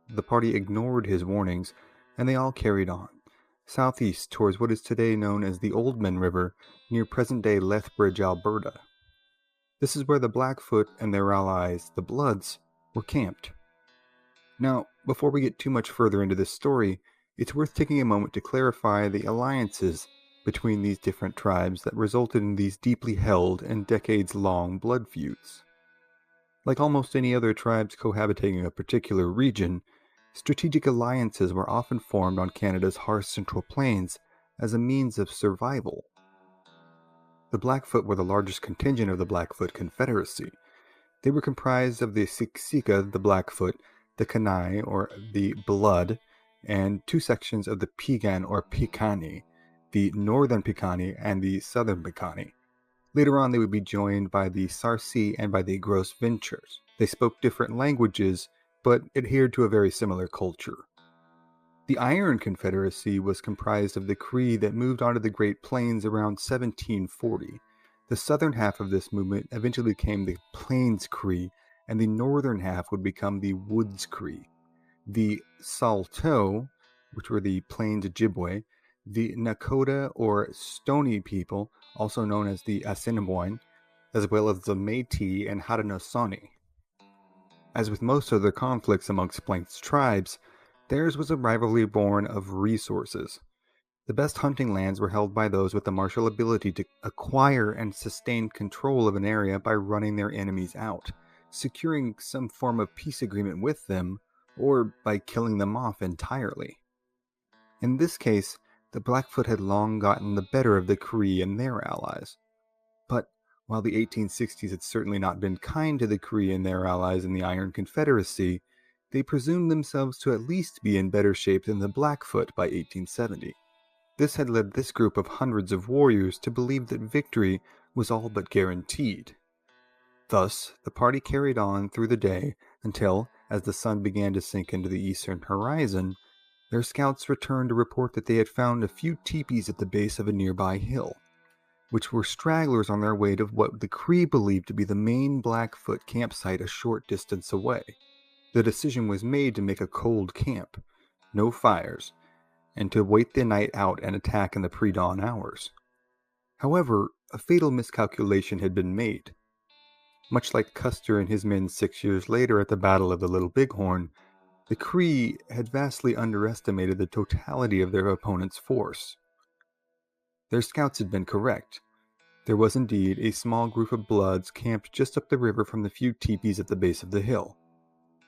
The party ignored his warnings, and they all carried on, southeast towards what is today known as the Oldman River, near present-day Lethbridge, Alberta. This is where the Blackfoot and their allies, the Bloods, were camped. Now, before we get too much further into this story, it's worth taking a moment to clarify the alliances between these different tribes that resulted in these deeply held and decades-long blood feuds. Like almost any other tribes cohabitating a particular region, strategic alliances were often formed on Canada's harsh central plains as a means of survival. The Blackfoot were the largest contingent of the Blackfoot Confederacy. They were comprised of the Siksika, the Blackfoot, the Kainai, or the Blood, and 2 sections of the Piegan, or Piikani, the Northern Piikani and the Southern Piikani. Later on, they would be joined by the Sarsi and by the Gros Ventres. They spoke different languages, but adhered to a very similar culture. The Iron Confederacy was comprised of the Cree that moved onto the Great Plains around 1740. The southern half of this movement eventually became the Plains Cree, and the northern half would become the Woods Cree. The Saulteaux, which were the Plains Ojibwe, the Nakota or Stony people, also known as the Assiniboine, as well as the Métis and Haudenosaunee. As with most other conflicts amongst Plains tribes, theirs was a rivalry born of resources. The best hunting lands were held by those with the martial ability to acquire and sustain control of an area by running their enemies out, securing some form of peace agreement with them, or by killing them off entirely. In this case, the Blackfoot had long gotten the better of the Cree and their allies. But while the 1860s had certainly not been kind to the Cree and their allies in the Iron Confederacy, they presumed themselves to at least be in better shape than the Blackfoot by 1870. This had led this group of hundreds of warriors to believe that victory was all but guaranteed. Thus, the party carried on through the day until, as the sun began to sink into the eastern horizon, their scouts returned to report that they had found a few teepees at the base of a nearby hill, which were stragglers on their way to what the Cree believed to be the main Blackfoot campsite a short distance away. The decision was made to make a cold camp, no fires, and to wait the night out and attack in the pre-dawn hours. However, a fatal miscalculation had been made. Much like Custer and his men 6 years later at the Battle of the Little Bighorn, the Cree had vastly underestimated the totality of their opponent's force. Their scouts had been correct. There was indeed a small group of Bloods camped just up the river from the few teepees at the base of the hill.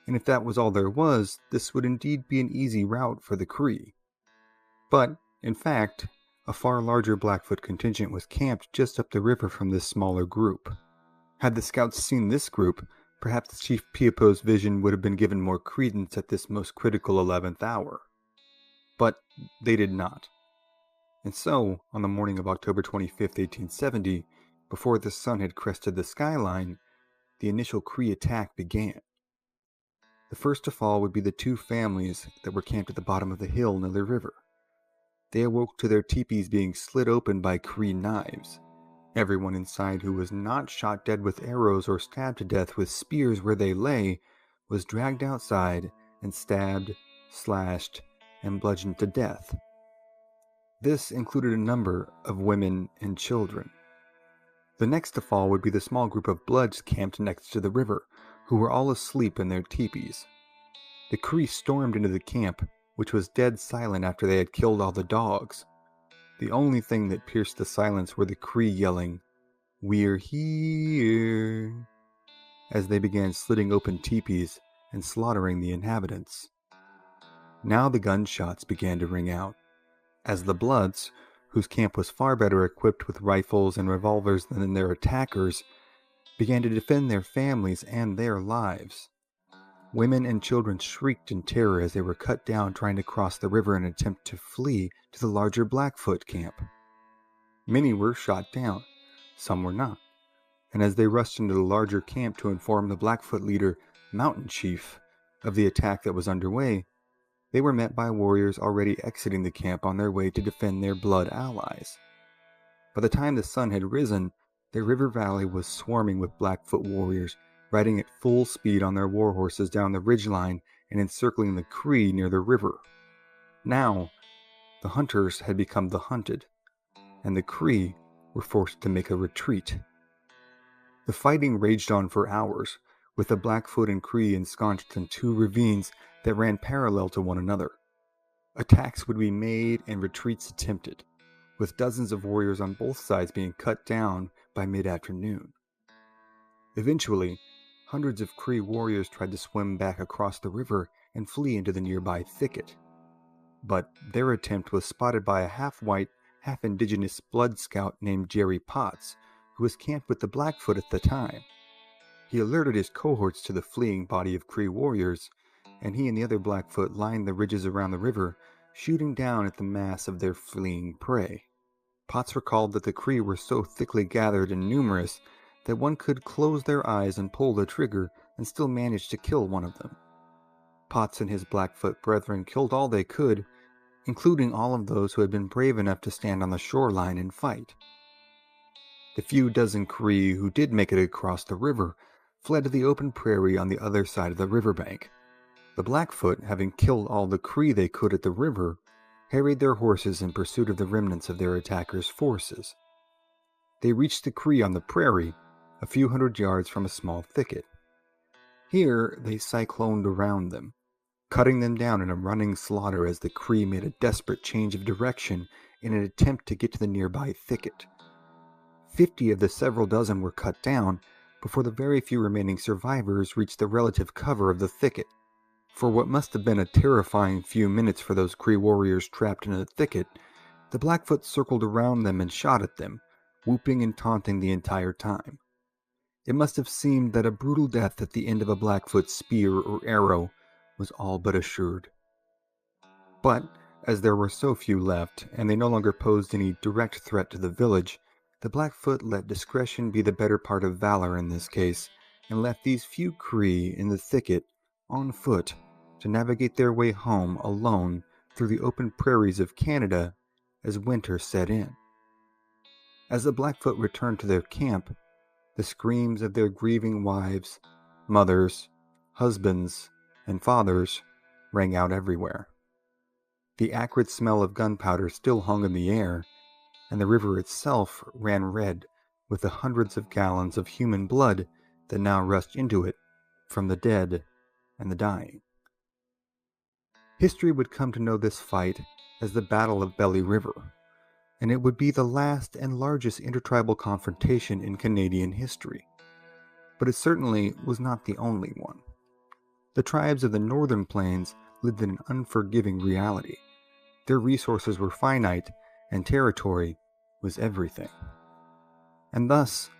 And if that was all there was, this would indeed be an easy route for the Cree. But, in fact, a far larger Blackfoot contingent was camped just up the river from this smaller group. Had the scouts seen this group, perhaps Chief Pipo's vision would have been given more credence at this most critical 11th hour. But they did not. And so, on the morning of October 25, 1870, before the sun had crested the skyline, the initial Cree attack began. The first to fall would be the two families that were camped at the bottom of the hill near the river. They awoke to their teepees being slit open by Cree knives. Everyone inside who was not shot dead with arrows or stabbed to death with spears where they lay was dragged outside and stabbed, slashed, and bludgeoned to death. This included a number of women and children. The next to fall would be the small group of Bloods camped next to the river, who were all asleep in their teepees. The Cree stormed into the camp, which was dead silent after they had killed all the dogs. The only thing that pierced the silence were the Cree yelling, "We're here," as they began slitting open teepees and slaughtering the inhabitants. Now the gunshots began to ring out, as the Bloods, whose camp was far better equipped with rifles and revolvers than their attackers, began to defend their families and their lives. Women and children shrieked in terror as they were cut down trying to cross the river in an attempt to flee to the larger Blackfoot camp. Many were shot down, some were not, and as they rushed into the larger camp to inform the Blackfoot leader, Mountain Chief, of the attack that was underway, they were met by warriors already exiting the camp on their way to defend their Blood allies. By the time the sun had risen, the river valley was swarming with Blackfoot warriors, riding at full speed on their war horses down the ridgeline and encircling the Cree near the river. Now, the hunters had become the hunted, and the Cree were forced to make a retreat. The fighting raged on for hours, with the Blackfoot and Cree ensconced in two ravines that ran parallel to one another. Attacks would be made and retreats attempted, with dozens of warriors on both sides being cut down by mid-afternoon. Eventually, hundreds of Cree warriors tried to swim back across the river and flee into the nearby thicket. But their attempt was spotted by a half-white, half-indigenous Blood scout named Jerry Potts, who was camped with the Blackfoot at the time. He alerted his cohorts to the fleeing body of Cree warriors, and he and the other Blackfoot lined the ridges around the river, shooting down at the mass of their fleeing prey. Potts recalled that the Cree were so thickly gathered and numerous that one could close their eyes and pull the trigger and still manage to kill one of them. Potts and his Blackfoot brethren killed all they could, including all of those who had been brave enough to stand on the shoreline and fight. The few dozen Cree who did make it across the river fled to the open prairie on the other side of the riverbank. The Blackfoot, having killed all the Cree they could at the river, harried their horses in pursuit of the remnants of their attackers' forces. They reached the Cree on the prairie, a few hundred yards from a small thicket. Here they cycloned around them, cutting them down in a running slaughter as the Cree made a desperate change of direction in an attempt to get to the nearby thicket. 50 of the several dozen were cut down before the very few remaining survivors reached the relative cover of the thicket. For what must have been a terrifying few minutes for those Cree warriors trapped in a thicket, the Blackfoot circled around them and shot at them, whooping and taunting the entire time. It must have seemed that a brutal death at the end of a Blackfoot spear or arrow was all but assured. But, as there were so few left, and they no longer posed any direct threat to the village, the Blackfoot let discretion be the better part of valor in this case, and left these few Cree in the thicket, on foot, to navigate their way home alone through the open prairies of Canada as winter set in. As the Blackfoot returned to their camp, the screams of their grieving wives, mothers, husbands, and fathers rang out everywhere. The acrid smell of gunpowder still hung in the air, and the river itself ran red with the hundreds of gallons of human blood that now rushed into it from the dead and the dying. History would come to know this fight as the Battle of Belly River, and it would be the last and largest intertribal confrontation in Canadian history. But it certainly was not the only one. The tribes of the northern plains lived in an unforgiving reality. Their resources were finite, and territory was everything. And thus,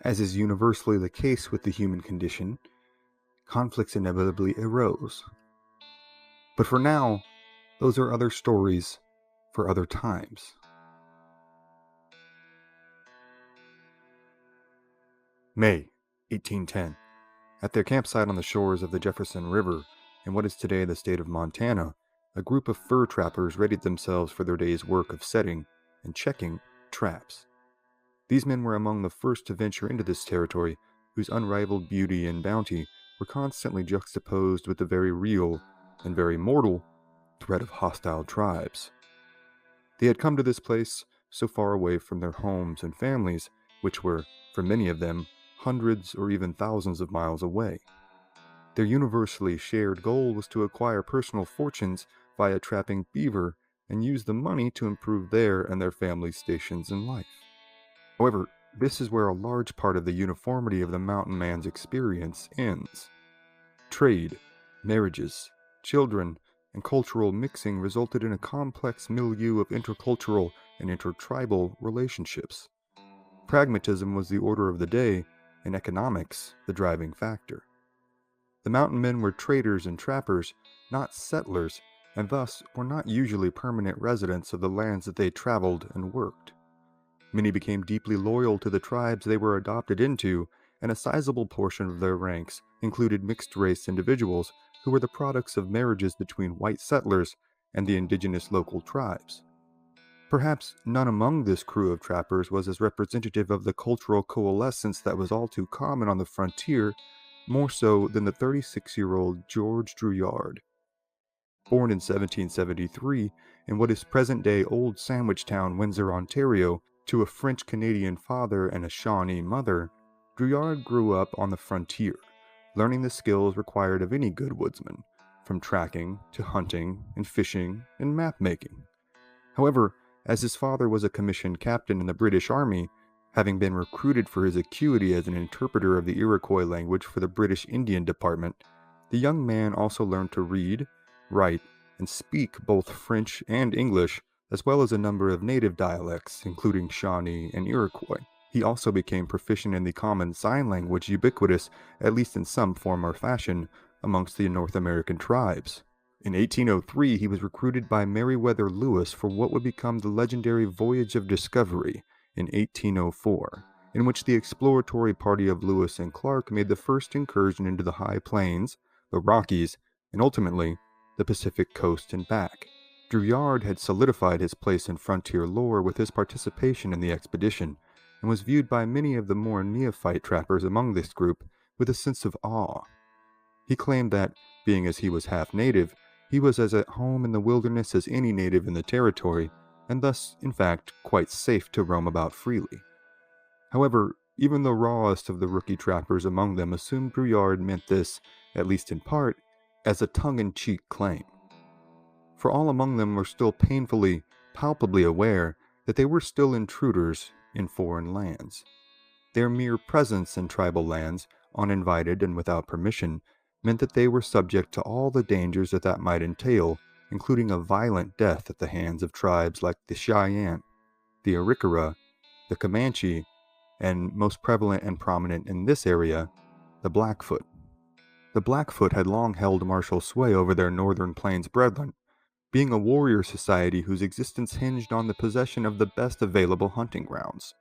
as is universally the case with the human condition, conflicts inevitably arose. But for now, those are other stories for other times. May 1810. At their campsite on the shores of the Jefferson River, in what is today the state of Montana, a group of fur trappers readied themselves for their day's work of setting and checking traps. These men were among the first to venture into this territory, whose unrivaled beauty and bounty were constantly juxtaposed with the very real and very mortal threat of hostile tribes. They had come to this place so far away from their homes and families, which were, for many of them, hundreds or even thousands of miles away. Their universally shared goal was to acquire personal fortunes via trapping beaver and use the money to improve their and their families' stations in life. However, this is where a large part of the uniformity of the mountain man's experience ends. Trade, marriages, children, and cultural mixing resulted in a complex milieu of intercultural and intertribal relationships. Pragmatism was the order of the day, and economics the driving factor. The mountain men were traders and trappers, not settlers, and thus were not usually permanent residents of the lands that they traveled and worked. Many became deeply loyal to the tribes they were adopted into, and a sizable portion of their ranks included mixed-race individuals who were the products of marriages between white settlers and the indigenous local tribes. Perhaps none among this crew of trappers was as representative of the cultural coalescence that was all too common on the frontier, more so than the 36-year-old George Drouillard. Born in 1773 in what is present-day Old Sandwich Town, Windsor, Ontario, to a French-Canadian father and a Shawnee mother, Drouillard grew up on the frontier, learning the skills required of any good woodsman, from tracking to hunting and fishing and map-making. However, as his father was a commissioned captain in the British Army, having been recruited for his acuity as an interpreter of the Iroquois language for the British Indian Department, the young man also learned to read, write, and speak both French and English, as well as a number of native dialects, including Shawnee and Iroquois. He also became proficient in the common sign language, ubiquitous, at least in some form or fashion, amongst the North American tribes. In 1803, he was recruited by Meriwether Lewis for what would become the legendary Voyage of Discovery in 1804, in which the exploratory party of Lewis and Clark made the first incursion into the high plains, the Rockies, and ultimately the Pacific coast and back. Drouillard had solidified his place in frontier lore with his participation in the expedition, and was viewed by many of the more neophyte trappers among this group with a sense of awe. He claimed that, being as he was half native, he was as at home in the wilderness as any native in the territory, and thus, in fact, quite safe to roam about freely. However, even the rawest of the rookie trappers among them assumed Drouillard meant this, at least in part, as a tongue-in-cheek claim. For all among them were still painfully, palpably aware that they were still intruders in foreign lands. Their mere presence in tribal lands, uninvited and without permission, meant that they were subject to all the dangers that might entail, including a violent death at the hands of tribes like the Cheyenne, the Arikara, the Comanche, and most prevalent and prominent in this area, the Blackfoot. The Blackfoot had long held martial sway over their northern plains brethren, being a warrior society whose existence hinged on the possession of the best available hunting grounds.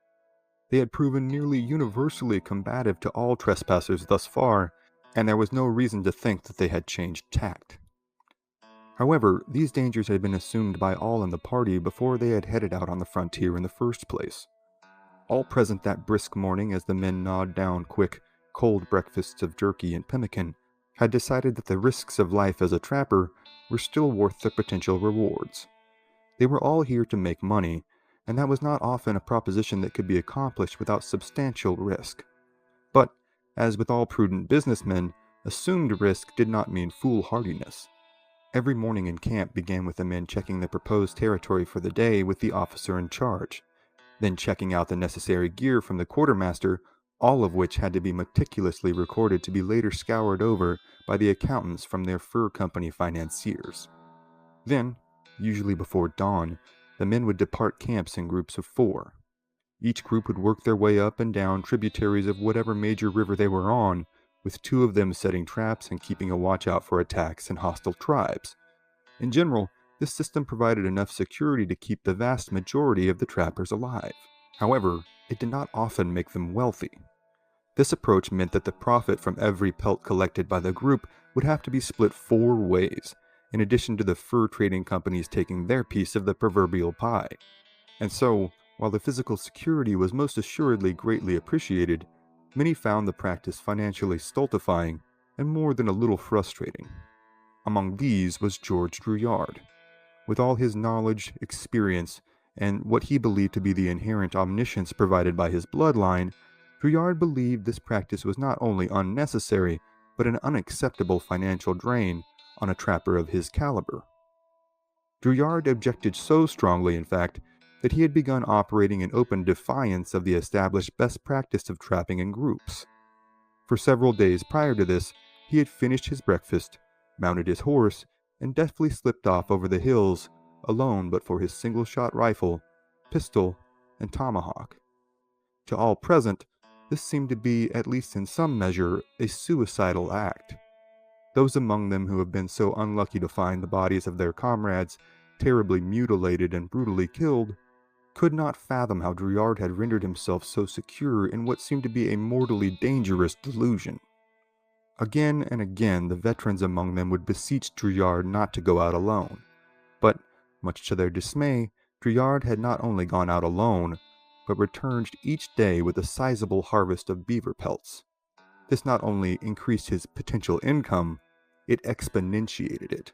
They had proven nearly universally combative to all trespassers thus far, and there was no reason to think that they had changed tact. However, these dangers had been assumed by all in the party before they had headed out on the frontier in the first place. All present that brisk morning as the men gnawed down quick, cold breakfasts of jerky and pemmican, had decided that the risks of life as a trapper were still worth the potential rewards. They were all here to make money, and that was not often a proposition that could be accomplished without substantial risk. But, as with all prudent businessmen, assumed risk did not mean foolhardiness. Every morning in camp began with the men checking the proposed territory for the day with the officer in charge, then checking out the necessary gear from the quartermaster, all of which had to be meticulously recorded to be later scoured over by the accountants from their fur company financiers. Then, usually before dawn, the men would depart camps in groups of 4. Each group would work their way up and down tributaries of whatever major river they were on, with 2 of them setting traps and keeping a watch out for attacks and hostile tribes. In general, this system provided enough security to keep the vast majority of the trappers alive. However, it did not often make them wealthy. This approach meant that the profit from every pelt collected by the group would have to be split 4 ways, in addition to the fur trading companies taking their piece of the proverbial pie. And so, while the physical security was most assuredly greatly appreciated, many found the practice financially stultifying and more than a little frustrating. Among these was George Drouillard. With all his knowledge, experience, and what he believed to be the inherent omniscience provided by his bloodline, Drouillard believed this practice was not only unnecessary, but an unacceptable financial drain on a trapper of his caliber. Drouillard objected so strongly, in fact, that he had begun operating in open defiance of the established best practice of trapping in groups. For several days prior to this, he had finished his breakfast, mounted his horse, and deftly slipped off over the hills, alone but for his single-shot rifle, pistol, and tomahawk. To all present, this seemed to be, at least in some measure, a suicidal act. Those among them who have been so unlucky to find the bodies of their comrades terribly mutilated and brutally killed could not fathom how Drouillard had rendered himself so secure in what seemed to be a mortally dangerous delusion. Again and again the veterans among them would beseech Drouillard not to go out alone, but, much to their dismay, Drouillard had not only gone out alone, but returned each day with a sizable harvest of beaver pelts. This not only increased his potential income, it exponentiated it.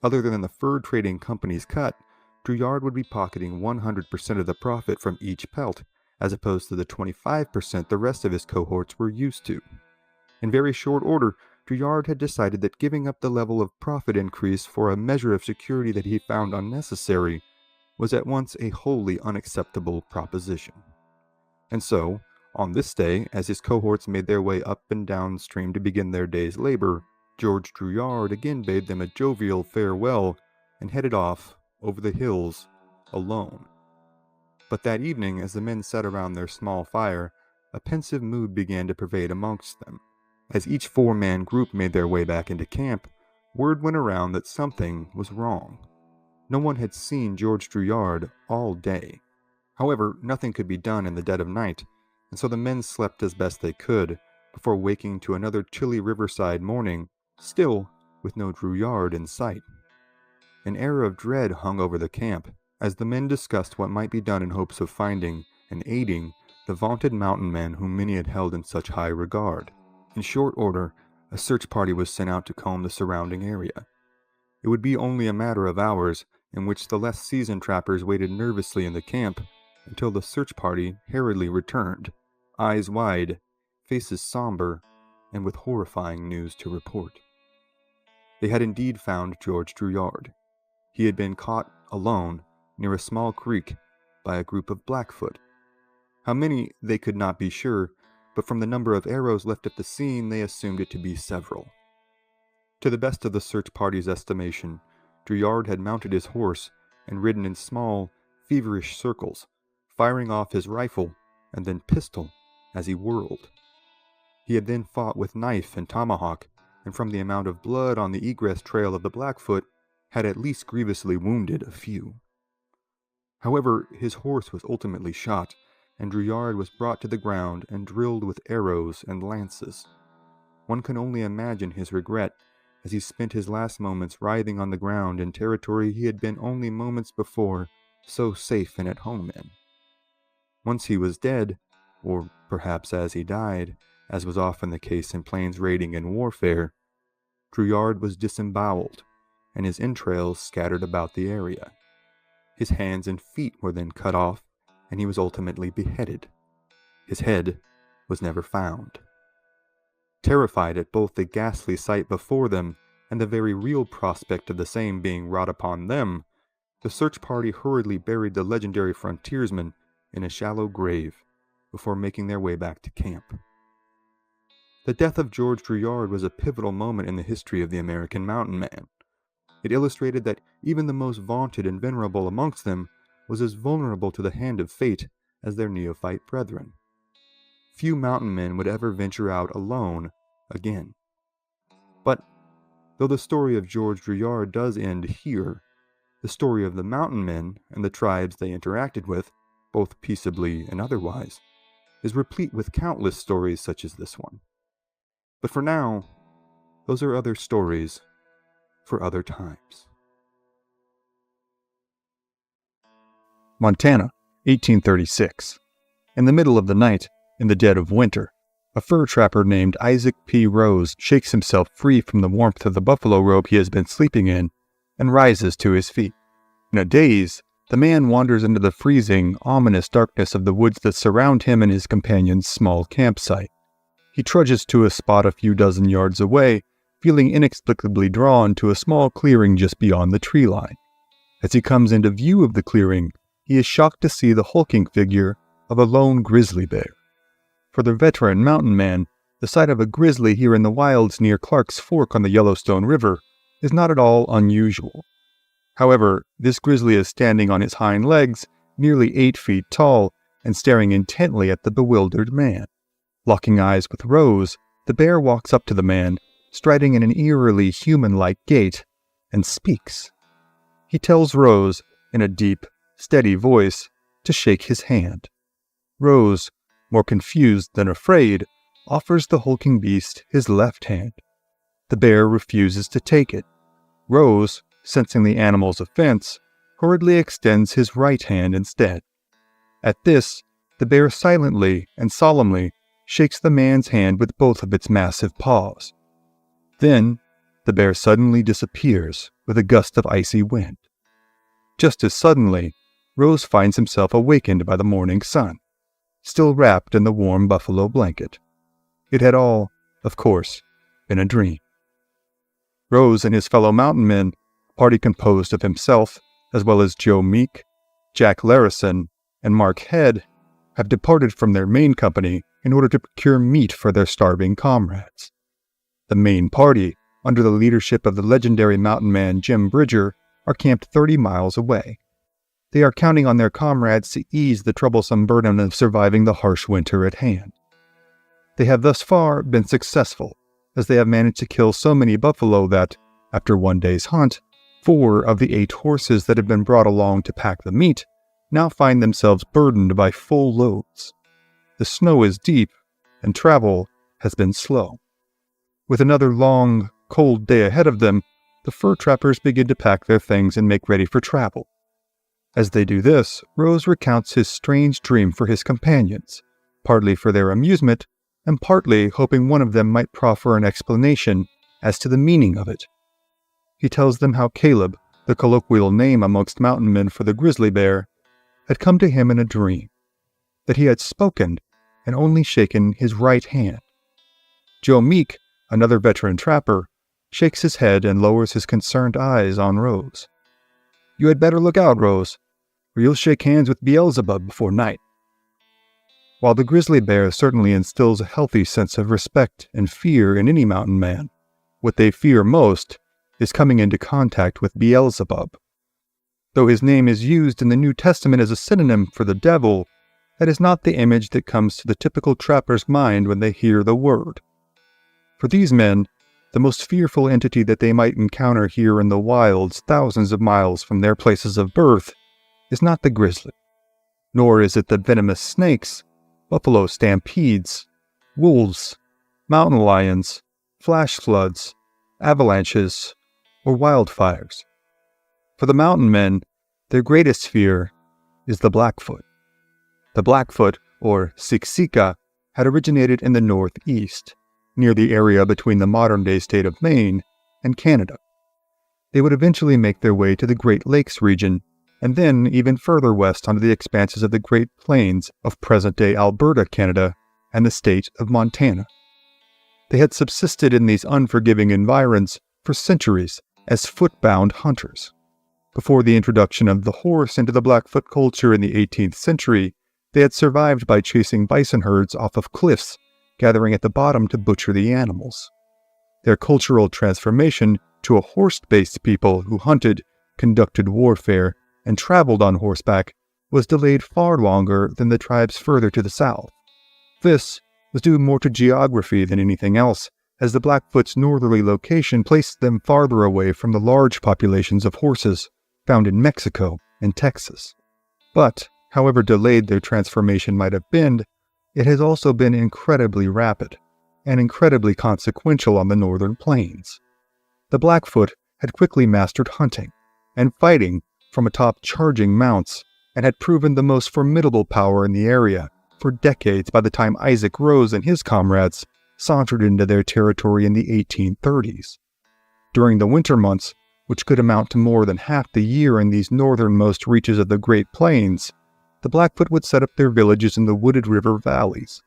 Other than the fur trading company's cut, Drouillard would be pocketing 100% of the profit from each pelt, as opposed to the 25% the rest of his cohorts were used to. In very short order, Drouillard had decided that giving up the level of profit increase for a measure of security that he found unnecessary was at once a wholly unacceptable proposition. And so, on this day, as his cohorts made their way up and downstream to begin their day's labor, George Drouillard again bade them a jovial farewell and headed off over the hills alone. But that evening, as the men sat around their small fire, a pensive mood began to pervade amongst them. As each 4-man group made their way back into camp, word went around that something was wrong. No one had seen George Drouillard all day. However, nothing could be done in the dead of night, and so the men slept as best they could, before waking to another chilly riverside morning, still with no Drouillard in sight. An air of dread hung over the camp as the men discussed what might be done in hopes of finding and aiding the vaunted mountain men whom many had held in such high regard. In short order, a search party was sent out to comb the surrounding area. It would be only a matter of hours in which the less seasoned trappers waited nervously in the camp until the search party hurriedly returned, eyes wide, faces somber, and with horrifying news to report. They had indeed found George Drouillard. He had been caught alone near a small creek by a group of Blackfoot. How many they could not be sure, but from the number of arrows left at the scene they assumed it to be several. To the best of the search party's estimation, Drouillard had mounted his horse and ridden in small, feverish circles, firing off his rifle and then pistol as he whirled. He had then fought with knife and tomahawk, and from the amount of blood on the egress trail of the Blackfoot, had at least grievously wounded a few. However, his horse was ultimately shot, and Drouillard was brought to the ground and drilled with arrows and lances. One can only imagine his regret as he spent his last moments writhing on the ground in territory he had been only moments before so safe and at home in. Once he was dead, or perhaps as he died, as was often the case in plains raiding and warfare, Drouillard was disemboweled, and his entrails scattered about the area. His hands and feet were then cut off, and he was ultimately beheaded. His head was never found. Terrified at both the ghastly sight before them and the very real prospect of the same being wrought upon them, the search party hurriedly buried the legendary frontiersman in a shallow grave before making their way back to camp. The death of George Drouillard was a pivotal moment in the history of the American mountain man. It illustrated that even the most vaunted and venerable amongst them was as vulnerable to the hand of fate as their neophyte brethren. Few mountain men would ever venture out alone again. But though the story of George Drouillard does end here, the story of the mountain men and the tribes they interacted with, both peaceably and otherwise, is replete with countless stories such as this one. But for now, those are other stories for other times. Montana, 1836. In the middle of the night, in the dead of winter, a fur trapper named Isaac P. Rose shakes himself free from the warmth of the buffalo robe he has been sleeping in and rises to his feet. In a daze, the man wanders into the freezing, ominous darkness of the woods that surround him and his companion's small campsite. He trudges to a spot a few dozen yards away, feeling inexplicably drawn to a small clearing just beyond the tree line. As he comes into view of the clearing, he is shocked to see the hulking figure of a lone grizzly bear. For the veteran mountain man, the sight of a grizzly here in the wilds near Clark's Fork on the Yellowstone River is not at all unusual. However, this grizzly is standing on his hind legs, nearly 8 feet tall, and staring intently at the bewildered man. Locking eyes with Rose, the bear walks up to the man, striding in an eerily human-like gait, and speaks. He tells Rose, in a deep, steady voice, to shake his hand. Rose, more confused than afraid, offers the hulking beast his left hand. The bear refuses to take it. Rose, sensing the animal's offense, hurriedly extends his right hand instead. At this, the bear silently and solemnly shakes the man's hand with both of its massive paws. Then, the bear suddenly disappears with a gust of icy wind. Just as suddenly, Rose finds himself awakened by the morning sun, still wrapped in the warm buffalo blanket. It had all, of course, been a dream. Rose and his fellow mountain men, a party composed of himself, as well as Joe Meek, Jack Larison, and Mark Head, have departed from their main company in order to procure meat for their starving comrades. The main party, under the leadership of the legendary mountain man Jim Bridger, are camped 30 miles away. They are counting on their comrades to ease the troublesome burden of surviving the harsh winter at hand. They have thus far been successful, as they have managed to kill so many buffalo that, after one day's hunt, 4 of the 8 horses that have been brought along to pack the meat now find themselves burdened by full loads. The snow is deep, and travel has been slow. With another long, cold day ahead of them, the fur trappers begin to pack their things and make ready for travel. As they do this, Rose recounts his strange dream for his companions, partly for their amusement, and partly hoping one of them might proffer an explanation as to the meaning of it. He tells them how Caleb, the colloquial name amongst mountain men for the grizzly bear, had come to him in a dream, that he had spoken and only shaken his right hand. Joe Meek, another veteran trapper, shakes his head and lowers his concerned eyes on Rose. "You had better look out, Rose, or you'll shake hands with Beelzibub before night." While the grizzly bear certainly instills a healthy sense of respect and fear in any mountain man, what they fear most is coming into contact with Beelzibub. Though his name is used in the New Testament as a synonym for the devil, that is not the image that comes to the typical trapper's mind when they hear the word. For these men, the most fearful entity that they might encounter here in the wilds thousands of miles from their places of birth is not the grizzly, nor is it the venomous snakes, buffalo stampedes, wolves, mountain lions, flash floods, avalanches, or wildfires. For the mountain men, their greatest fear is the Blackfoot. The Blackfoot, or Siksika, had originated in the northeast, near the area between the modern-day state of Maine and Canada. They would eventually make their way to the Great Lakes region, and then even further west onto the expanses of the Great Plains of present-day Alberta, Canada, and the state of Montana. They had subsisted in these unforgiving environs for centuries as foot-bound hunters. Before the introduction of the horse into the Blackfoot culture in the 18th century, they had survived by chasing bison herds off of cliffs, gathering at the bottom to butcher the animals. Their cultural transformation to a horse-based people who hunted, conducted warfare, and traveled on horseback was delayed far longer than the tribes further to the south. This was due more to geography than anything else, as the Blackfoot's northerly location placed them farther away from the large populations of horses found in Mexico and Texas. But, however delayed their transformation might have been, it has also been incredibly rapid and incredibly consequential on the northern plains. The Blackfoot had quickly mastered hunting and fighting from atop charging mounts and had proven the most formidable power in the area for decades by the time Isaac Rose and his comrades sauntered into their territory in the 1830s. During the winter months, which could amount to more than half the year in these northernmost reaches of the Great Plains, the Blackfoot would set up their villages in the wooded river valleys.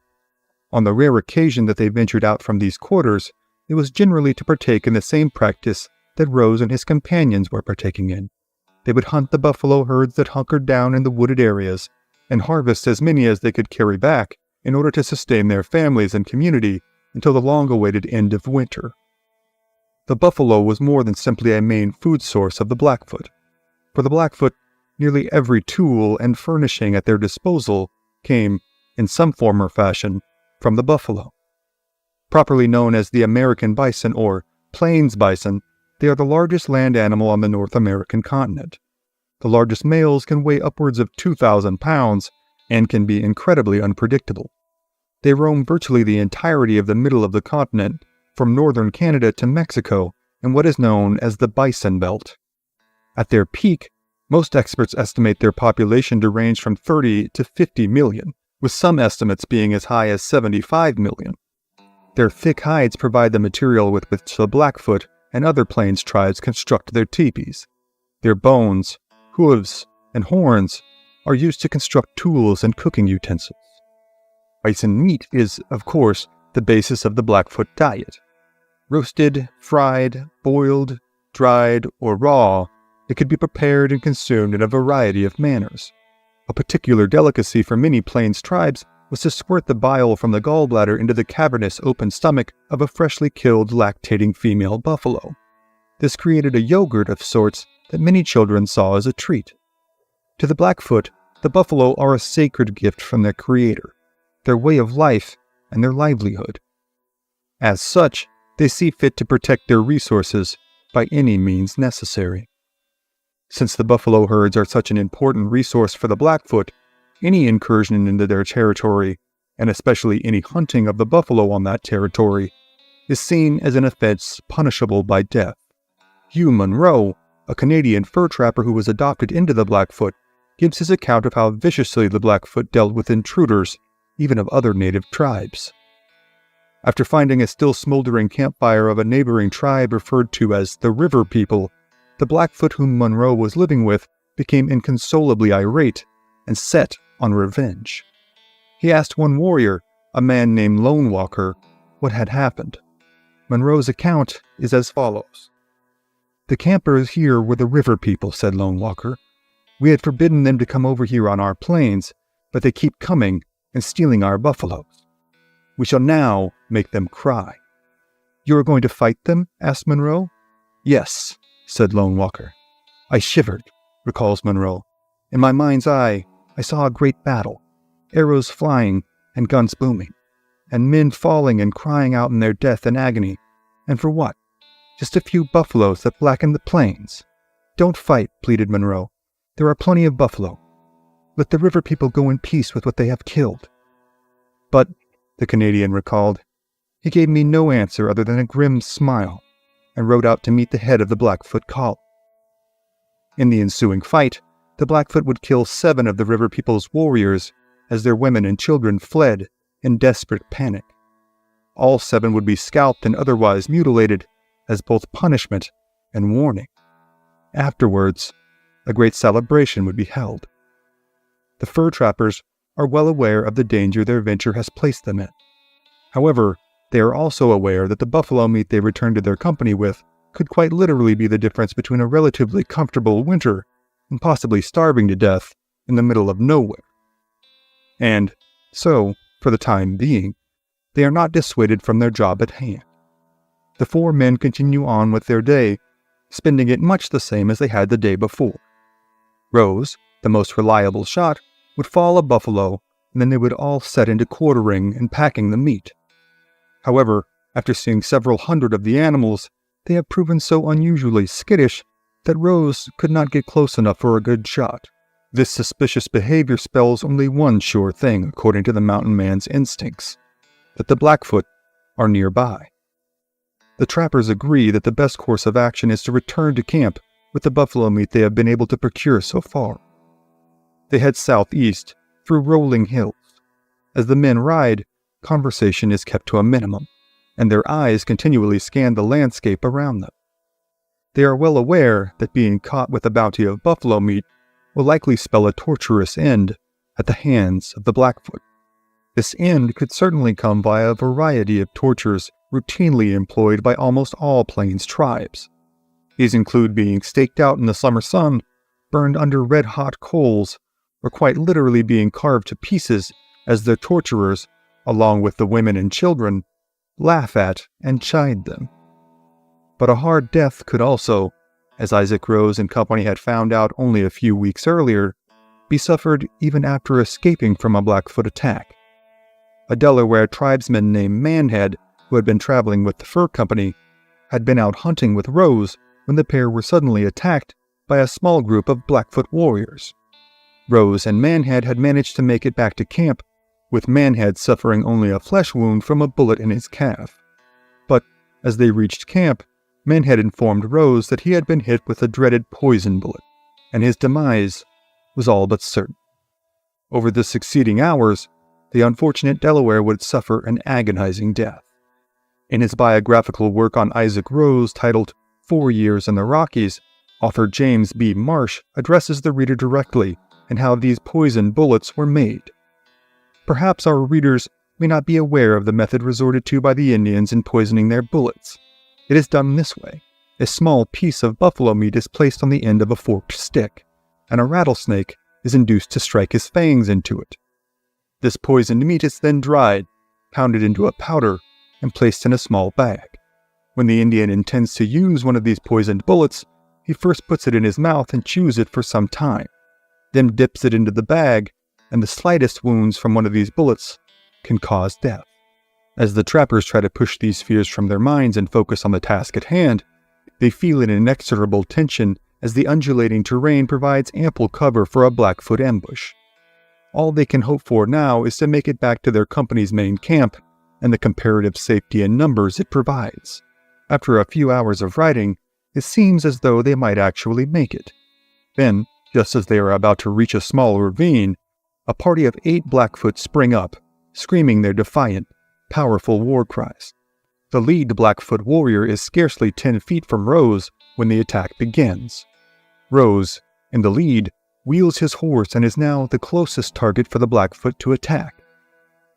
On the rare occasion that they ventured out from these quarters, it was generally to partake in the same practice that Rose and his companions were partaking in. They would hunt the buffalo herds that hunkered down in the wooded areas, and harvest as many as they could carry back in order to sustain their families and community until the long-awaited end of winter. The buffalo was more than simply a main food source of the Blackfoot. For the Blackfoot, nearly every tool and furnishing at their disposal came, in some form or fashion, from the buffalo. Properly known as the American bison or plains bison, they are the largest land animal on the North American continent. The largest males can weigh upwards of 2,000 pounds and can be incredibly unpredictable. They roam virtually the entirety of the middle of the continent, from northern Canada to Mexico, in what is known as the Bison Belt. At their peak, most experts estimate their population to range from 30 to 50 million, with some estimates being as high as 75 million. Their thick hides provide the material with which the Blackfoot and other plains tribes construct their teepees. Their bones, hooves, and horns are used to construct tools and cooking utensils. Bison meat is, of course, the basis of the Blackfoot diet. Roasted, fried, boiled, dried, or raw, it could be prepared and consumed in a variety of manners. A particular delicacy for many plains tribes was to squirt the bile from the gallbladder into the cavernous open stomach of a freshly killed lactating female buffalo. This created a yogurt of sorts that many children saw as a treat. To the Blackfoot, the buffalo are a sacred gift from their creator, their way of life, and their livelihood. As such, they see fit to protect their resources by any means necessary. Since the buffalo herds are such an important resource for the Blackfoot, any incursion into their territory, and especially any hunting of the buffalo on that territory, is seen as an offense punishable by death. Hugh Monroe, a Canadian fur trapper who was adopted into the Blackfoot, gives his account of how viciously the Blackfoot dealt with intruders, even of other native tribes. After finding a still smoldering campfire of a neighboring tribe referred to as the River People, the Blackfoot whom Monroe was living with became inconsolably irate and set on revenge. He asked one warrior, a man named Lone Walker, what had happened. Monroe's account is as follows. "The campers here were the River People," said Lone Walker. "We had forbidden them to come over here on our plains, but they keep coming and stealing our buffaloes. We shall now make them cry." "You are going to fight them?" asked Monroe. "Yes," said Lone Walker. "I shivered," recalls Monroe. "In my mind's eye, I saw a great battle, arrows flying and guns booming, and men falling and crying out in their death and agony. And for what? Just a few buffaloes that blackened the plains." "Don't fight," pleaded Monroe. "There are plenty of buffalo. Let the River People go in peace with what they have killed." "But," the Canadian recalled, "he gave me no answer other than a grim smile, and rode out to meet the head of the Blackfoot column." In the ensuing fight, the Blackfoot would kill 7 of the River People's warriors as their women and children fled in desperate panic. All 7 would be scalped and otherwise mutilated as both punishment and warning. Afterwards, a great celebration would be held. The fur trappers are well aware of the danger their venture has placed them in. However, they are also aware that the buffalo meat they return to their company with could quite literally be the difference between a relatively comfortable winter and possibly starving to death in the middle of nowhere. And so, for the time being, they are not dissuaded from their job at hand. The 4 men continue on with their day, spending it much the same as they had the day before. Rose, the most reliable shot, would fall a buffalo, and then they would all set into quartering and packing the meat. However, after seeing several hundred of the animals, they have proven so unusually skittish that Rose could not get close enough for a good shot. This suspicious behavior spells only one sure thing, according to the mountain man's instincts, that the Blackfoot are nearby. The trappers agree that the best course of action is to return to camp with the buffalo meat they have been able to procure so far. They head southeast through rolling hills. As the men ride, conversation is kept to a minimum, and their eyes continually scan the landscape around them. They are well aware that being caught with a bounty of buffalo meat will likely spell a torturous end at the hands of the Blackfoot. This end could certainly come via a variety of tortures routinely employed by almost all Plains tribes. These include being staked out in the summer sun, burned under red-hot coals, or quite literally being carved to pieces as their torturers, along with the women and children, laugh at and chide them. But a hard death could also, as Isaac Rose and company had found out only a few weeks earlier, be suffered even after escaping from a Blackfoot attack. A Delaware tribesman named Manhead, who had been traveling with the fur company, had been out hunting with Rose when the pair were suddenly attacked by a small group of Blackfoot warriors. Rose and Manhead had managed to make it back to camp, with Manhead suffering only a flesh wound from a bullet in his calf. But as they reached camp, Manhead informed Rose that he had been hit with a dreaded poison bullet, and his demise was all but certain. Over the succeeding hours, the unfortunate Delaware would suffer an agonizing death. In his biographical work on Isaac Rose titled 4 Years in the Rockies, author James B. Marsh addresses the reader directly and how these poison bullets were made. Perhaps our readers may not be aware of the method resorted to by the Indians in poisoning their bullets. It is done this way. A small piece of buffalo meat is placed on the end of a forked stick, and a rattlesnake is induced to strike his fangs into it. This poisoned meat is then dried, pounded into a powder, and placed in a small bag. When the Indian intends to use one of these poisoned bullets, he first puts it in his mouth and chews it for some time, then dips it into the bag, and the slightest wounds from one of these bullets can cause death. As the trappers try to push these fears from their minds and focus on the task at hand, they feel an inexorable tension as the undulating terrain provides ample cover for a Blackfoot ambush. All they can hope for now is to make it back to their company's main camp and the comparative safety in numbers it provides. After a few hours of riding, it seems as though they might actually make it. Then, just as they are about to reach a small ravine, a party of 8 Blackfoot spring up, screaming their defiant, powerful war cries. The lead Blackfoot warrior is scarcely 10 feet from Rose when the attack begins. Rose, in the lead, wheels his horse and is now the closest target for the Blackfoot to attack.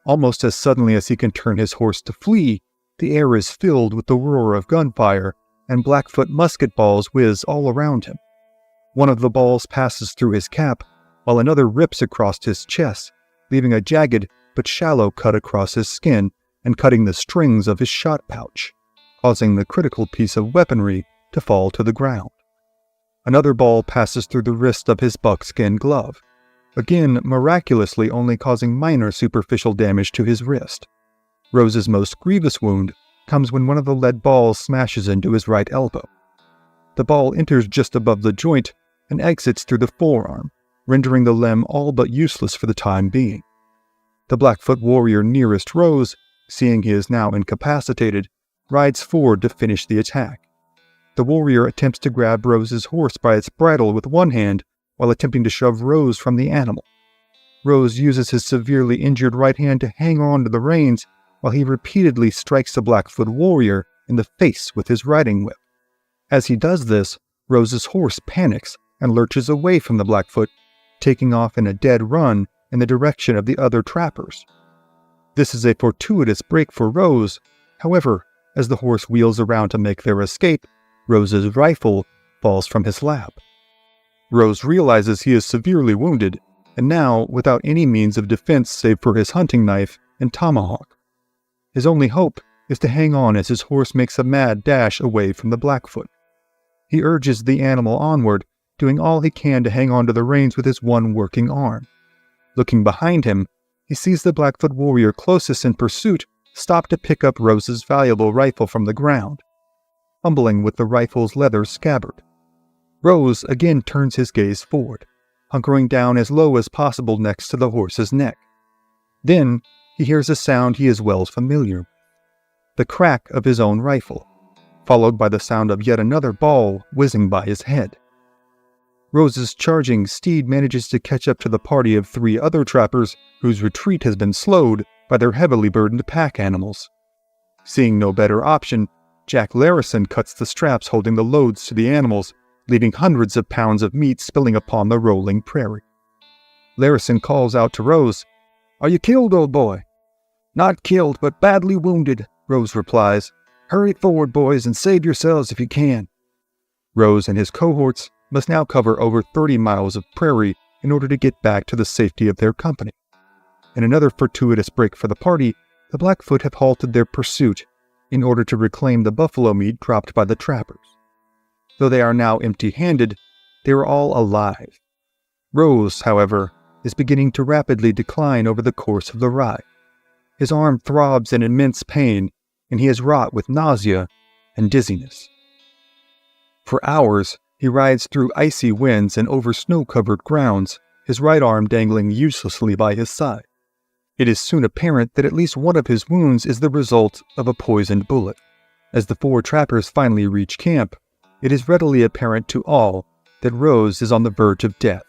Almost as suddenly as he can turn his horse to flee, the air is filled with the roar of gunfire, and Blackfoot musket balls whiz all around him. One of the balls passes through his cap, while another rips across his chest, leaving a jagged but shallow cut across his skin and cutting the strings of his shot pouch, causing the critical piece of weaponry to fall to the ground. Another ball passes through the wrist of his buckskin glove, again miraculously only causing minor superficial damage to his wrist. Rose's most grievous wound comes when one of the lead balls smashes into his right elbow. The ball enters just above the joint and exits through the forearm, rendering the limb all but useless for the time being. The Blackfoot warrior nearest Rose, seeing he is now incapacitated, rides forward to finish the attack. The warrior attempts to grab Rose's horse by its bridle with one hand while attempting to shove Rose from the animal. Rose uses his severely injured right hand to hang on to the reins while he repeatedly strikes the Blackfoot warrior in the face with his riding whip. As he does this, Rose's horse panics and lurches away from the Blackfoot, taking off in a dead run in the direction of the other trappers. This is a fortuitous break for Rose. However, as the horse wheels around to make their escape, Rose's rifle falls from his lap. Rose realizes he is severely wounded, and now without any means of defense save for his hunting knife and tomahawk. His only hope is to hang on as his horse makes a mad dash away from the Blackfoot. He urges the animal onward, doing all he can to hang on to the reins with his one working arm. Looking behind him, he sees the Blackfoot warrior closest in pursuit stop to pick up Rose's valuable rifle from the ground, fumbling with the rifle's leather scabbard. Rose again turns his gaze forward, hunkering down as low as possible next to the horse's neck. Then he hears a sound he is well familiar with, the crack of his own rifle, followed by the sound of yet another ball whizzing by his head. Rose's charging steed manages to catch up to the party of 3 other trappers whose retreat has been slowed by their heavily burdened pack animals. Seeing no better option, Jack Larison cuts the straps holding the loads to the animals, leaving hundreds of pounds of meat spilling upon the rolling prairie. Larison calls out to Rose, "Are you killed, old boy?" "Not killed, but badly wounded," Rose replies. "Hurry forward, boys, and save yourselves if you can." Rose and his cohorts must now cover over 30 miles of prairie in order to get back to the safety of their company. In another fortuitous break for the party, the Blackfoot have halted their pursuit in order to reclaim the buffalo meat dropped by the trappers. Though they are now empty-handed, they are all alive. Rose, however, is beginning to rapidly decline over the course of the ride. His arm throbs in immense pain, and he is wrought with nausea and dizziness. For hours, he rides through icy winds and over snow-covered grounds, his right arm dangling uselessly by his side. It is soon apparent that at least one of his wounds is the result of a poisoned bullet. As the 4 trappers finally reach camp, it is readily apparent to all that Rose is on the verge of death.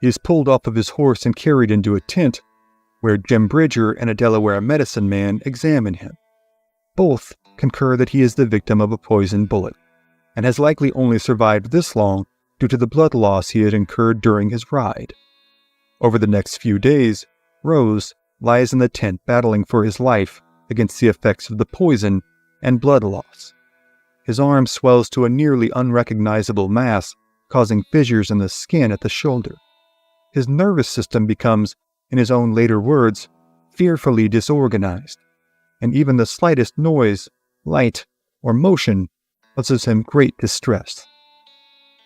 He is pulled off of his horse and carried into a tent, where Jim Bridger and a Delaware medicine man examine him. Both concur that he is the victim of a poisoned bullet, and has likely only survived this long due to the blood loss he had incurred during his ride. Over the next few days, Rose lies in the tent battling for his life against the effects of the poison and blood loss. His arm swells to a nearly unrecognizable mass, causing fissures in the skin at the shoulder. His nervous system becomes, in his own later words, fearfully disorganized, and even the slightest noise, light, or motion causes him great distress.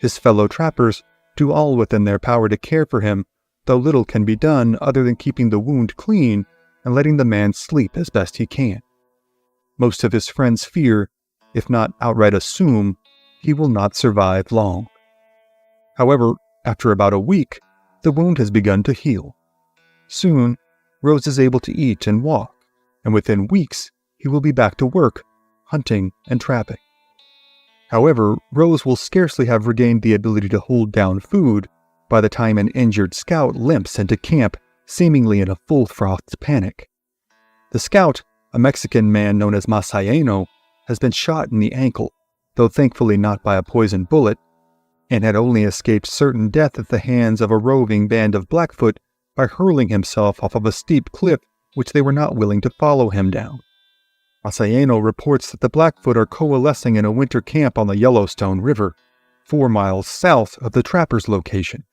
His fellow trappers do all within their power to care for him, though little can be done other than keeping the wound clean and letting the man sleep as best he can. Most of his friends fear, if not outright assume, he will not survive long. However, after about a week, the wound has begun to heal. Soon, Rose is able to eat and walk, and within weeks he will be back to work, hunting and trapping. However, Rose will scarcely have regained the ability to hold down food by the time an injured scout limps into camp, seemingly in a full-frothed panic. The scout, a Mexican man known as Masayeno, has been shot in the ankle, though thankfully not by a poisoned bullet, and had only escaped certain death at the hands of a roving band of Blackfoot by hurling himself off of a steep cliff which they were not willing to follow him down. Masayeno reports that the Blackfoot are coalescing in a winter camp on the Yellowstone River, 4 miles south of the trappers' location.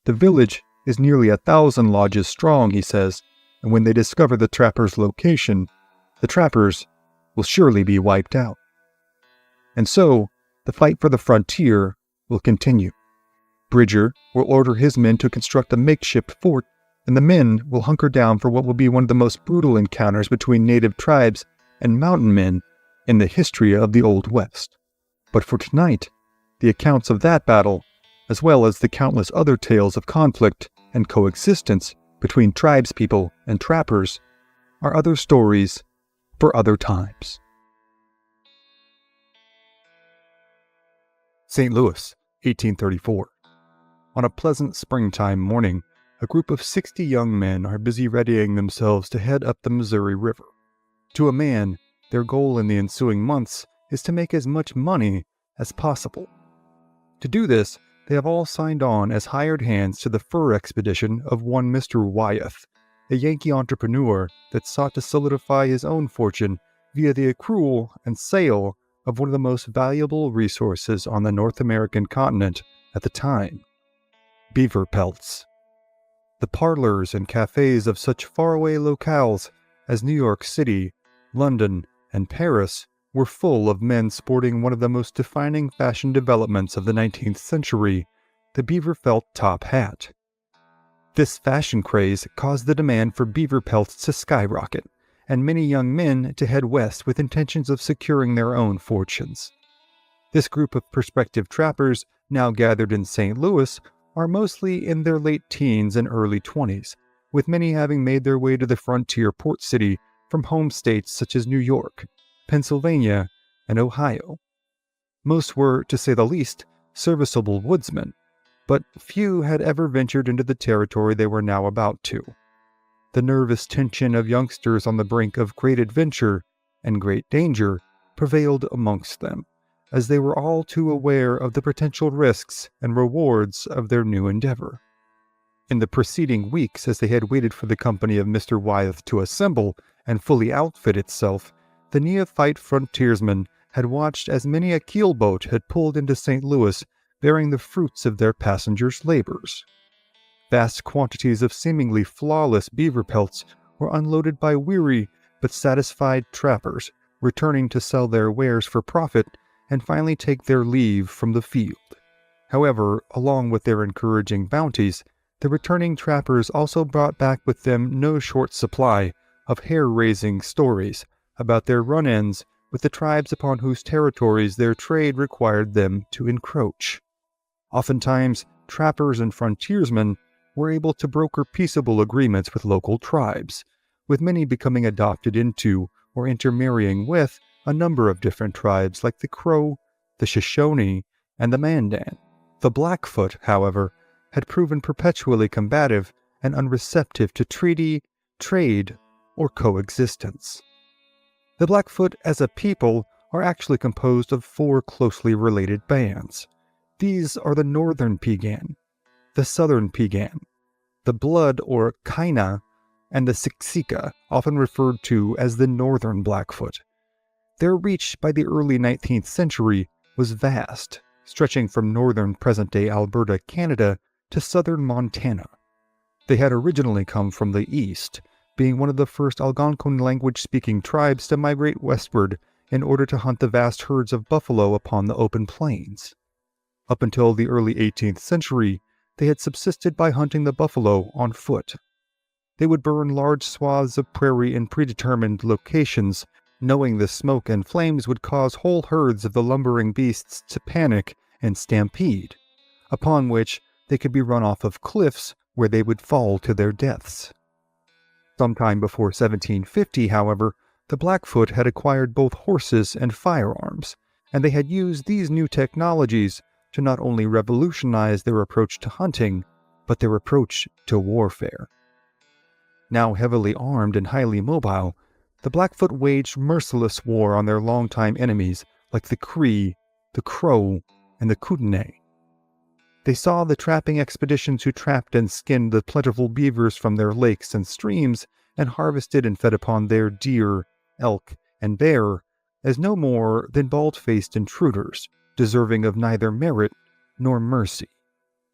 The village is nearly 1,000 lodges strong, he says, and when they discover the trappers' location, the trappers will surely be wiped out. And so, the fight for the frontier will continue. Bridger will order his men to construct a makeshift fort, and the men will hunker down for what will be one of the most brutal encounters between native tribes and mountain men in the history of the Old West. But for tonight, the accounts of that battle, as well as the countless other tales of conflict and coexistence between tribespeople and trappers, are other stories for other times. St. Louis, 1834. On a pleasant springtime morning, a group of 60 young men are busy readying themselves to head up the Missouri River. To a man, their goal in the ensuing months is to make as much money as possible. To do this, they have all signed on as hired hands to the fur expedition of one Mr. Wyeth, a Yankee entrepreneur that sought to solidify his own fortune via the accrual and sale of one of the most valuable resources on the North American continent at the time: beaver pelts. The parlors and cafes of such faraway locales as New York City, London, and Paris were full of men sporting one of the most defining fashion developments of the 19th century, the beaver felt top hat. This fashion craze caused the demand for beaver pelts to skyrocket, and many young men to head west with intentions of securing their own fortunes. This group of prospective trappers, now gathered in St. Louis, are mostly in their late teens and early 20s, with many having made their way to the frontier port city from home states such as New York, Pennsylvania, and Ohio. Most were, to say the least, serviceable woodsmen, but few had ever ventured into the territory they were now about to. The nervous tension of youngsters on the brink of great adventure and great danger prevailed amongst them, as they were all too aware of the potential risks and rewards of their new endeavor. In the preceding weeks, as they had waited for the company of Mr. Wyeth to assemble and fully outfit itself, the neophyte frontiersmen had watched as many a keelboat had pulled into St. Louis bearing the fruits of their passengers' labors. Vast quantities of seemingly flawless beaver pelts were unloaded by weary but satisfied trappers, returning to sell their wares for profit and finally take their leave from the field. However, along with their encouraging bounties, the returning trappers also brought back with them no short supply of hair-raising stories about their run-ins with the tribes upon whose territories their trade required them to encroach. Oftentimes, trappers and frontiersmen were able to broker peaceable agreements with local tribes, with many becoming adopted into or intermarrying with a number of different tribes like the Crow, the Shoshone, and the Mandan. The Blackfoot, however, had proven perpetually combative and unreceptive to treaty, trade, or coexistence. The Blackfoot as a people are actually composed of 4 closely related bands. These are the Northern Piegan, the Southern Piegan, the Blood or Kaina, and the Siksika, often referred to as the Northern Blackfoot. Their reach by the early 19th century was vast, stretching from northern present-day Alberta, Canada, to southern Montana. They had originally come from the east, being one of the first Algonquin language-speaking tribes to migrate westward in order to hunt the vast herds of buffalo upon the open plains. Up until the early 18th century, they had subsisted by hunting the buffalo on foot. They would burn large swaths of prairie in predetermined locations, knowing the smoke and flames would cause whole herds of the lumbering beasts to panic and stampede, upon which they could be run off of cliffs where they would fall to their deaths. Sometime before 1750, however, the Blackfoot had acquired both horses and firearms, and they had used these new technologies to not only revolutionize their approach to hunting, but their approach to warfare. Now heavily armed and highly mobile, the Blackfoot waged merciless war on their longtime enemies like the Cree, the Crow, and the Kootenai. They saw the trapping expeditions who trapped and skinned the plentiful beavers from their lakes and streams and harvested and fed upon their deer, elk, and bear as no more than bald-faced intruders, deserving of neither merit nor mercy.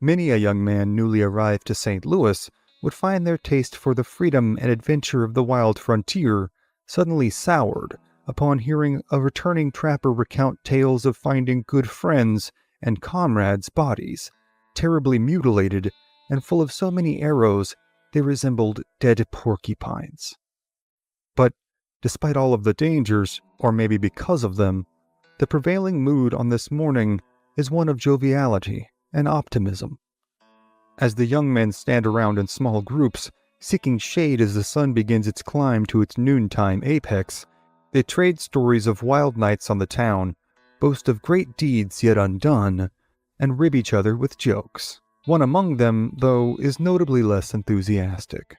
Many a young man newly arrived to St. Louis would find their taste for the freedom and adventure of the wild frontier suddenly soured upon hearing a returning trapper recount tales of finding good friends and comrades' bodies, terribly mutilated and full of so many arrows they resembled dead porcupines. But despite all of the dangers, or maybe because of them, the prevailing mood on this morning is one of joviality and optimism. As the young men stand around in small groups, seeking shade as the sun begins its climb to its noontime apex, they trade stories of wild nights on the town, boast of great deeds yet undone, and rib each other with jokes. One among them, though, is notably less enthusiastic.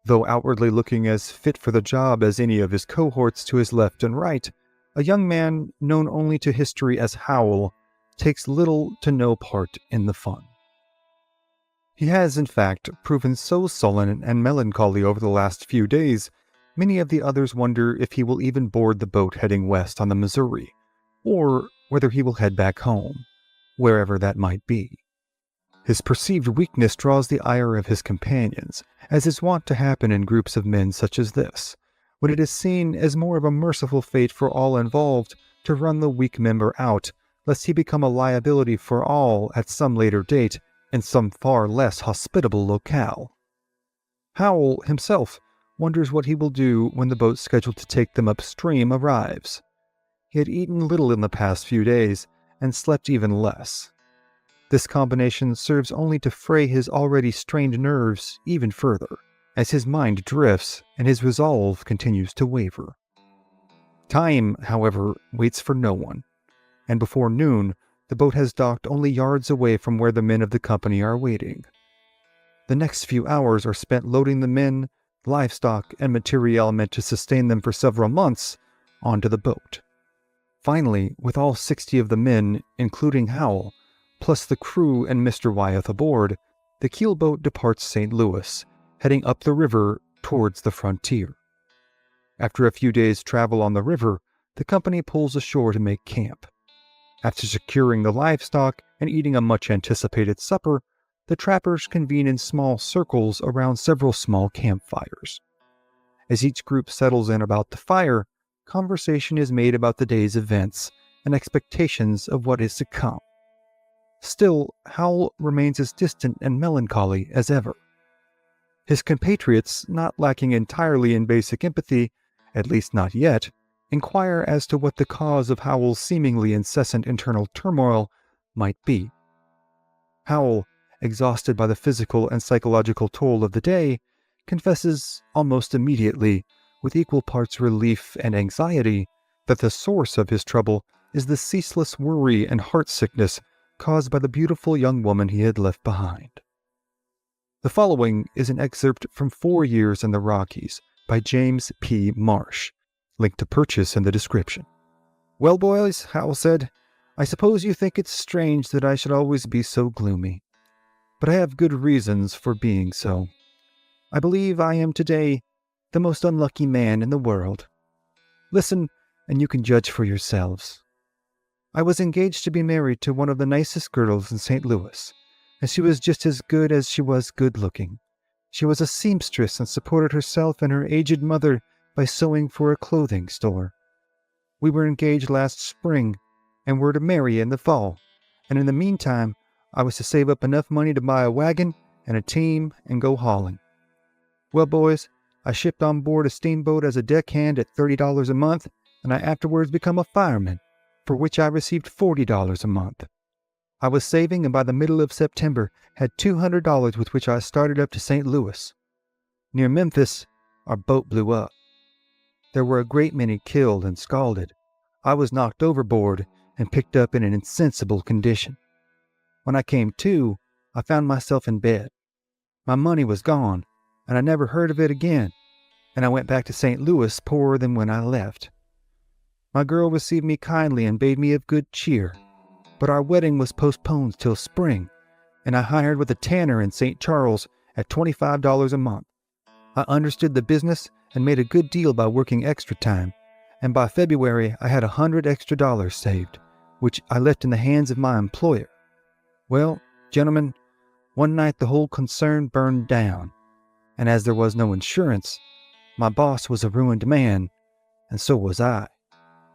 Though outwardly looking as fit for the job as any of his cohorts to his left and right, a young man known only to history as Howl takes little to no part in the fun. He has, in fact, proven so sullen and melancholy over the last few days, many of the others wonder if he will even board the boat heading west on the Missouri, or whether he will head back home, wherever that might be. His perceived weakness draws the ire of his companions, as is wont to happen in groups of men such as this, when it is seen as more of a merciful fate for all involved to run the weak member out, lest he become a liability for all at some later date in some far less hospitable locale. Howl, himself, wonders what he will do when the boat scheduled to take them upstream arrives. He had eaten little in the past few days, and slept even less. This combination serves only to fray his already strained nerves even further, as his mind drifts and his resolve continues to waver. Time, however, waits for no one, and before noon, the boat has docked only yards away from where the men of the company are waiting. The next few hours are spent loading the men, livestock, and materiel meant to sustain them for several months onto the boat. Finally, with all 60 of the men, including Howl, plus the crew and Mr. Wyeth aboard, the keelboat departs St. Louis, heading up the river towards the frontier. After a few days' travel on the river, the company pulls ashore to make camp. After securing the livestock and eating a much-anticipated supper, the trappers convene in small circles around several small campfires. As each group settles in about the fire, conversation is made about the day's events and expectations of what is to come. Still, Howl remains as distant and melancholy as ever. His compatriots, not lacking entirely in basic empathy, at least not yet, inquire as to what the cause of Howl's seemingly incessant internal turmoil might be. Howl, exhausted by the physical and psychological toll of the day, confesses almost immediately, with equal parts relief and anxiety, that the source of his trouble is the ceaseless worry and heart-sickness caused by the beautiful young woman he had left behind. The following is an excerpt from 4 Years in the Rockies by James P. Marsh, linked to purchase in the description. "Well, boys," Howl said, "I suppose you think it's strange that I should always be so gloomy. But I have good reasons for being so. I believe I am today the most unlucky man in the world. Listen, and you can judge for yourselves. I was engaged to be married to one of the nicest girls in St. Louis, and she was just as good as she was good-looking. She was a seamstress and supported herself and her aged mother by sewing for a clothing store. We were engaged last spring, and were to marry in the fall, and in the meantime, I was to save up enough money to buy a wagon and a team and go hauling. Well, boys, I shipped on board a steamboat as a deckhand at $30 a month, and I afterwards become a fireman, for which I received $40 a month. I was saving, and by the middle of September had $200 with which I started up to St. Louis. Near Memphis, our boat blew up. There were a great many killed and scalded. I was knocked overboard and picked up in an insensible condition. When I came to, I found myself in bed. My money was gone, and I never heard of it again, and I went back to St. Louis poorer than when I left. My girl received me kindly and bade me of good cheer, but our wedding was postponed till spring, and I hired with a tanner in St. Charles at $25 a month. I understood the business and made a good deal by working extra time, and by February I had $100 extra saved, which I left in the hands of my employer. Well, gentlemen, one night the whole concern burned down, and as there was no insurance, my boss was a ruined man, and so was I.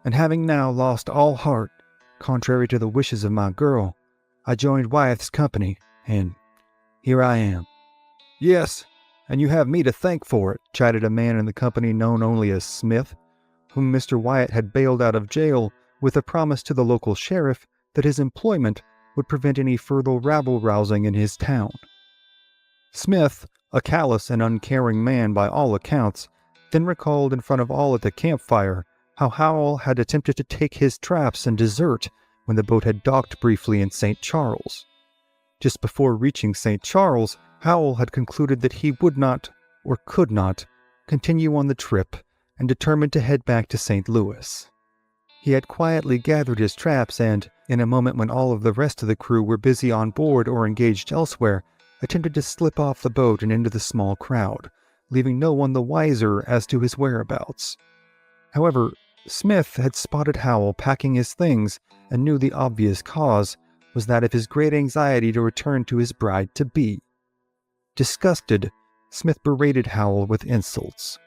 And having now lost all heart, contrary to the wishes of my girl, I joined Wyeth's company, and here I am. Yes, and you have me to thank for it, chided a man in the company known only as Smith, whom Mr. Wyeth had bailed out of jail with a promise to the local sheriff that his employment would prevent any further rabble-rousing in his town. Smith, a callous and uncaring man by all accounts, then recalled in front of all at the campfire how Howell had attempted to take his traps and desert when the boat had docked briefly in St. Charles. Just before reaching St. Charles, Howell had concluded that he would not, or could not, continue on the trip and determined to head back to St. Louis. He had quietly gathered his traps and, in a moment when all of the rest of the crew were busy on board or engaged elsewhere, attempted to slip off the boat and into the small crowd, leaving no one the wiser as to his whereabouts. However, Smith had spotted Howell packing his things and knew the obvious cause was that of his great anxiety to return to his bride-to-be. Disgusted, Smith berated Howell with insults,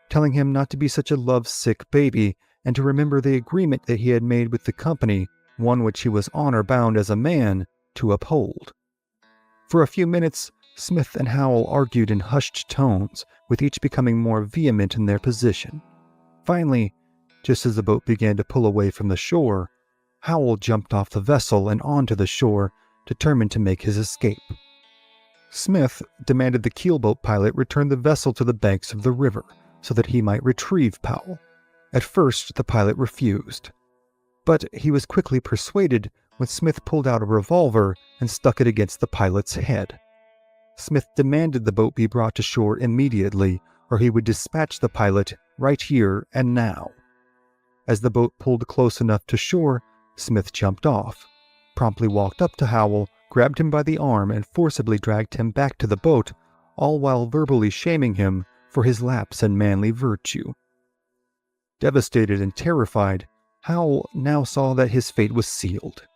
telling him not to be such a love-sick baby and to remember the agreement that he had made with the company, one which he was honor-bound as a man to uphold. For a few minutes, Smith and Howell argued in hushed tones, with each becoming more vehement in their position. Finally, just as the boat began to pull away from the shore, Howell jumped off the vessel and onto the shore, determined to make his escape. Smith demanded the keelboat pilot return the vessel to the banks of the river so that he might retrieve Powell. At first, the pilot refused, but he was quickly persuaded when Smith pulled out a revolver and stuck it against the pilot's head. Smith demanded the boat be brought to shore immediately, or he would dispatch the pilot right here and now. As the boat pulled close enough to shore, Smith jumped off, promptly walked up to Howell, grabbed him by the arm, and forcibly dragged him back to the boat, all while verbally shaming him for his lapse in manly virtue. Devastated and terrified, Howell now saw that his fate was sealed,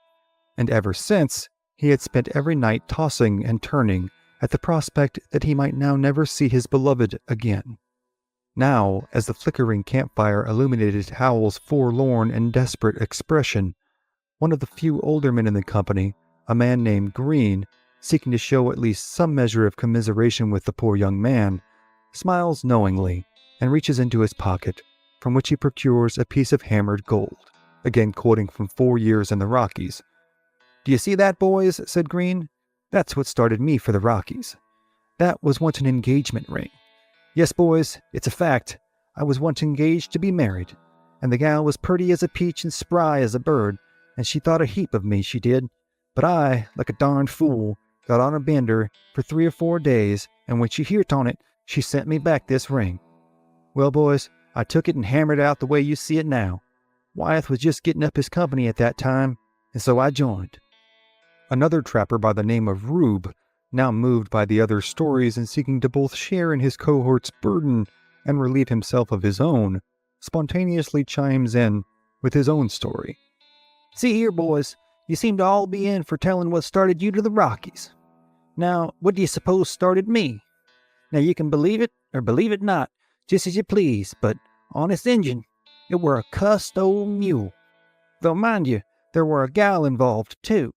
and ever since he had spent every night tossing and turning at the prospect that he might now never see his beloved again. Now, as the flickering campfire illuminated Howell's forlorn and desperate expression, one of the few older men in the company, a man named Green, seeking to show at least some measure of commiseration with the poor young man, smiles knowingly and reaches into his pocket, from which he procures a piece of hammered gold, again quoting from 4 Years in the Rockies. "Do you see that, boys?" said Green. "That's what started me for the Rockies. That was once an engagement ring. Yes, boys, it's a fact. I was once engaged to be married, and the gal was purty as a peach and spry as a bird, and she thought a heap of me, she did. But I, like a darned fool, got on a bender for 3 or 4 days, and when she heert on it, she sent me back this ring. Well, boys, I took it and hammered out the way you see it now. Wyeth was just getting up his company at that time, and so I joined." Another trapper by the name of Rube, now moved by the other stories and seeking to both share in his cohort's burden and relieve himself of his own, spontaneously chimes in with his own story. "See here, boys, you seem to all be in for telling what started you to the Rockies. Now, what do you suppose started me? Now, you can believe it or believe it not, just as you please, but, honest Injun, it were a cussed old mule. Though, mind you, there were a gal involved, too.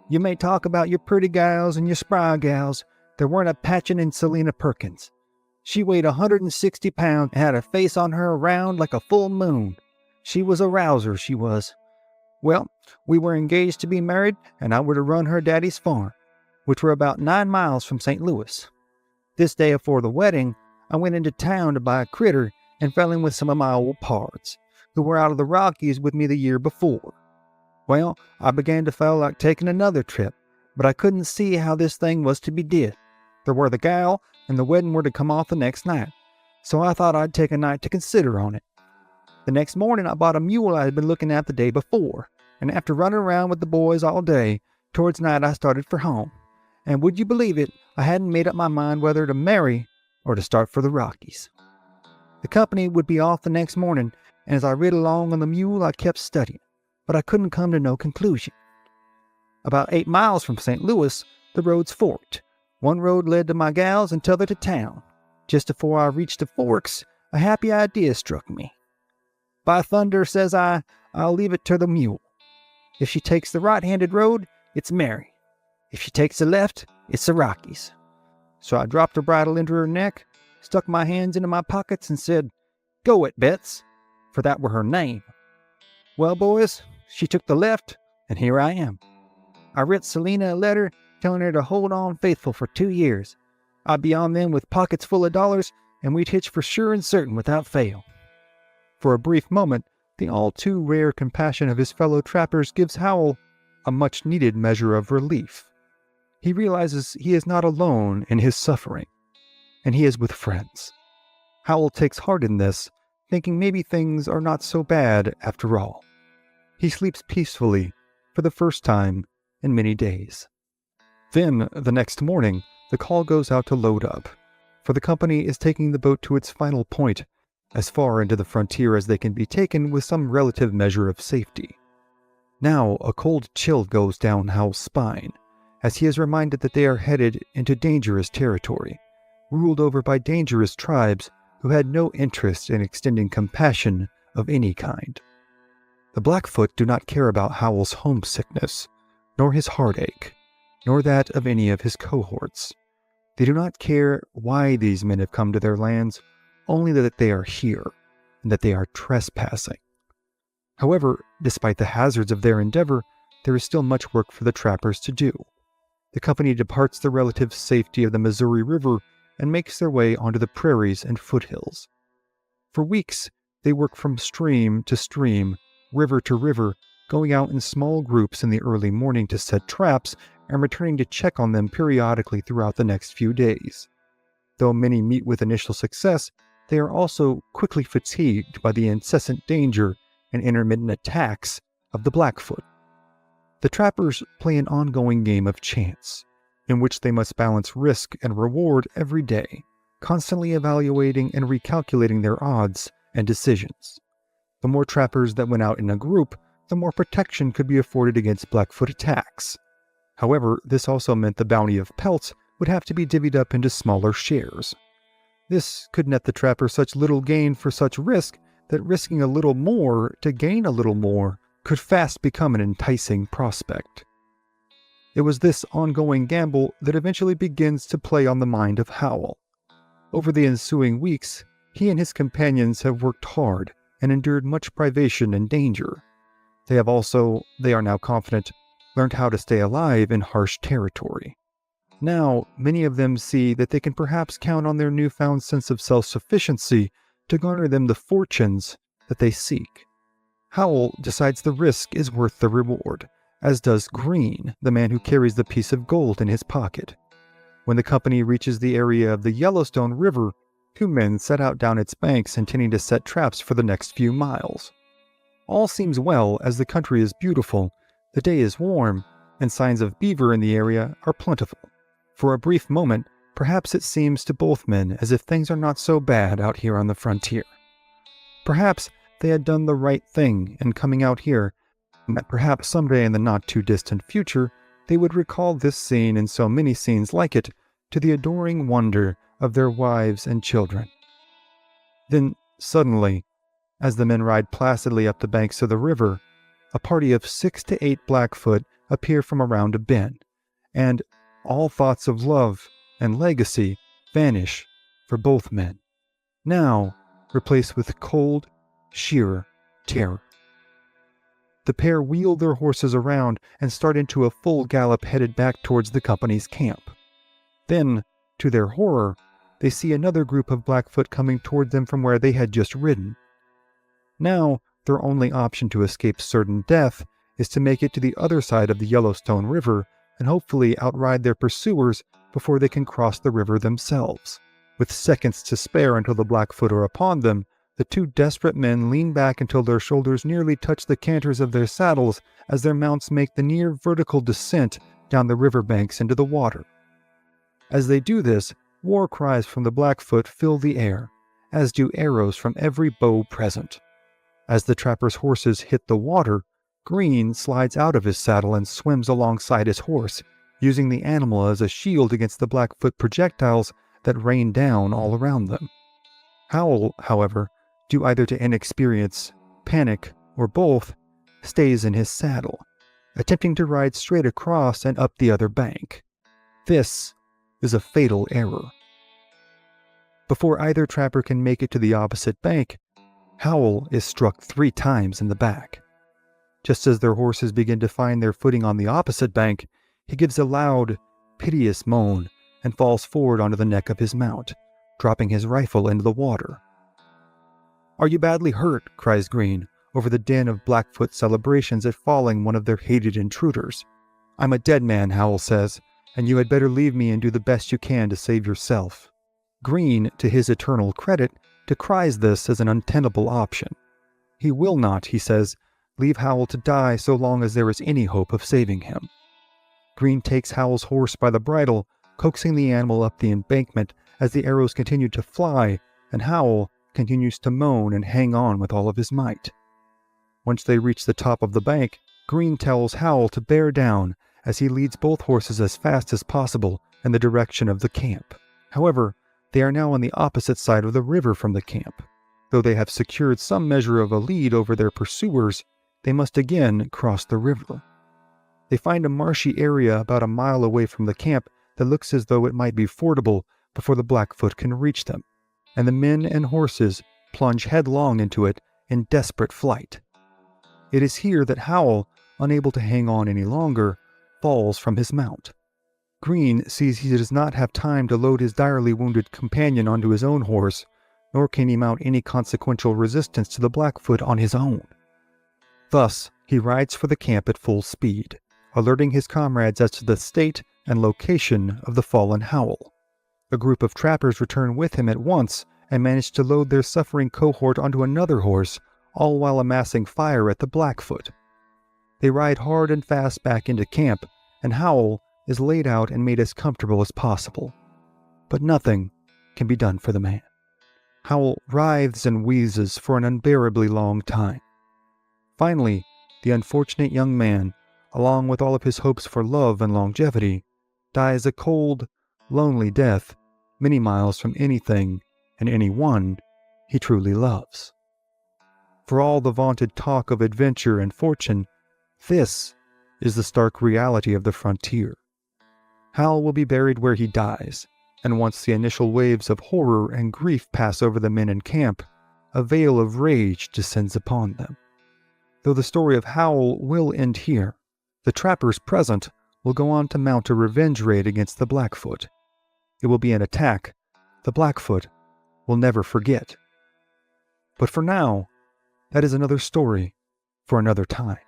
You may talk about your pretty gals and your spry gals, there weren't a patchin' in Selina Perkins. She weighed 160 pounds and had a face on her round like a full moon. She was a rouser, she was. Well, we were engaged to be married, and I were to run her daddy's farm, which were about 9 miles from St. Louis. This day afore the wedding, I went into town to buy a critter and fell in with some of my old pards, who were out of the Rockies with me the year before. Well, I began to feel like taking another trip, but I couldn't see how this thing was to be did. There were the gal, and the wedding were to come off the next night, so I thought I'd take a night to consider on it. The next morning I bought a mule I had been looking at the day before, and after running around with the boys all day, towards night I started for home. And would you believe it, I hadn't made up my mind whether to marry or to start for the Rockies. The company would be off the next morning, and as I rid along on the mule I kept studying, but I couldn't come to no conclusion. About 8 miles from St. Louis, the roads forked. One road led to my gals and t'other to town. Just before I reached the forks, a happy idea struck me. By thunder, says I'll leave it to the mule. If she takes the right-handed road, it's Mary. If she takes the left, it's the Rockies. So I dropped her bridle into her neck, stuck my hands into my pockets, and said, "Go it, Betts," for that were her name. Well, boys, she took the left, and here I am. I writ Selina a letter telling her to hold on faithful for 2 years. I'd be on them with pockets full of dollars, and we'd hitch for sure and certain without fail. For a brief moment, the all-too rare compassion of his fellow trappers gives Howell a much-needed measure of relief. He realizes he is not alone in his suffering, and he is with friends. Howell takes heart in this, thinking maybe things are not so bad after all. He sleeps peacefully for the first time in many days. Then, the next morning, the call goes out to load up, for the company is taking the boat to its final point, as far into the frontier as they can be taken with some relative measure of safety. Now a cold chill goes down Howell's spine, as he is reminded that they are headed into dangerous territory, ruled over by dangerous tribes who had no interest in extending compassion of any kind. The Blackfoot do not care about Howell's homesickness, nor his heartache, nor that of any of his cohorts. They do not care why these men have come to their lands, only that they are here, and that they are trespassing. However, despite the hazards of their endeavor, there is still much work for the trappers to do. The company departs the relative safety of the Missouri River and makes their way onto the prairies and foothills. For weeks, they work from stream to stream, river to river, going out in small groups in the early morning to set traps and returning to check on them periodically throughout the next few days. Though many meet with initial success, they are also quickly fatigued by the incessant danger and intermittent attacks of the Blackfoot. The trappers play an ongoing game of chance, in which they must balance risk and reward every day, constantly evaluating and recalculating their odds and decisions. The more trappers that went out in a group, the more protection could be afforded against Blackfoot attacks. However, this also meant the bounty of pelts would have to be divvied up into smaller shares. This could net the trapper such little gain for such risk that risking a little more to gain a little more could fast become an enticing prospect. It was this ongoing gamble that eventually begins to play on the mind of Howell. Over the ensuing weeks, he and his companions have worked hard and endured much privation and danger. They are now confident, learned how to stay alive in harsh territory. Now, many of them see that they can perhaps count on their newfound sense of self-sufficiency to garner them the fortunes that they seek. Howell decides the risk is worth the reward, as does Green, the man who carries the piece of gold in his pocket. When the company reaches the area of the Yellowstone River, 2 men set out down its banks intending to set traps for the next few miles. All seems well as the country is beautiful, the day is warm, and signs of beaver in the area are plentiful. For a brief moment, perhaps it seems to both men as if things are not so bad out here on the frontier. Perhaps they had done the right thing in coming out here, and that perhaps someday in the not-too-distant future, they would recall this scene and so many scenes like it to the adoring wonder of their wives and children. Then, suddenly, as the men ride placidly up the banks of the river, a party of 6 to 8 Blackfoot appear from around a bend, and all thoughts of love and legacy vanish for both men, now replaced with cold, sheer terror. The pair wheel their horses around and start into a full gallop headed back towards the company's camp. Then, to their horror, they see another group of Blackfoot coming toward them from where they had just ridden. Now, their only option to escape certain death is to make it to the other side of the Yellowstone River and hopefully outride their pursuers before they can cross the river themselves. With seconds to spare until the Blackfoot are upon them, the two desperate men lean back until their shoulders nearly touch the canters of their saddles as their mounts make the near vertical descent down the riverbanks into the water. As they do this, war cries from the Blackfoot fill the air, as do arrows from every bow present. As the trappers' horses hit the water, Green slides out of his saddle and swims alongside his horse, using the animal as a shield against the Blackfoot projectiles that rain down all around them. Howl, however, due either to inexperience, panic, or both, stays in his saddle, attempting to ride straight across and up the other bank. This is a fatal error. Before either trapper can make it to the opposite bank, Howl is struck 3 times in the back. Just as their horses begin to find their footing on the opposite bank, he gives a loud, piteous moan and falls forward onto the neck of his mount, dropping his rifle into the water. "Are you badly hurt?" cries Green, over the din of Blackfoot celebrations at falling one of their hated intruders. "I'm a dead man," Howl says, "and you had better leave me and do the best you can to save yourself." Green, to his eternal credit, decries this as an untenable option. He will not, he says, leave Howl to die so long as there is any hope of saving him. Green takes Howl's horse by the bridle, coaxing the animal up the embankment as the arrows continue to fly, and Howl continues to moan and hang on with all of his might. Once they reach the top of the bank, Green tells Howl to bear down as he leads both horses as fast as possible in the direction of the camp. However, they are now on the opposite side of the river from the camp. Though they have secured some measure of a lead over their pursuers, they must again cross the river. They find a marshy area about a mile away from the camp that looks as though it might be fordable before the Blackfoot can reach them, and the men and horses plunge headlong into it in desperate flight. It is here that Howl, unable to hang on any longer, falls from his mount. Green sees he does not have time to load his direly wounded companion onto his own horse, nor can he mount any consequential resistance to the Blackfoot on his own. Thus, he rides for the camp at full speed, alerting his comrades as to the state and location of the fallen Howl. A group of trappers return with him at once and manage to load their suffering cohort onto another horse, all while amassing fire at the Blackfoot. They ride hard and fast back into camp, and Howl is laid out and made as comfortable as possible. But nothing can be done for the man. Howl writhes and wheezes for an unbearably long time. Finally, the unfortunate young man, along with all of his hopes for love and longevity, dies a cold, lonely death many miles from anything and anyone he truly loves. For all the vaunted talk of adventure and fortune, this is the stark reality of the frontier. Howl will be buried where he dies, and once the initial waves of horror and grief pass over the men in camp, a veil of rage descends upon them. Though the story of Howl will end here, the trappers present will go on to mount a revenge raid against the Blackfoot. It will be an attack the Blackfoot will never forget. But for now, that is another story for another time.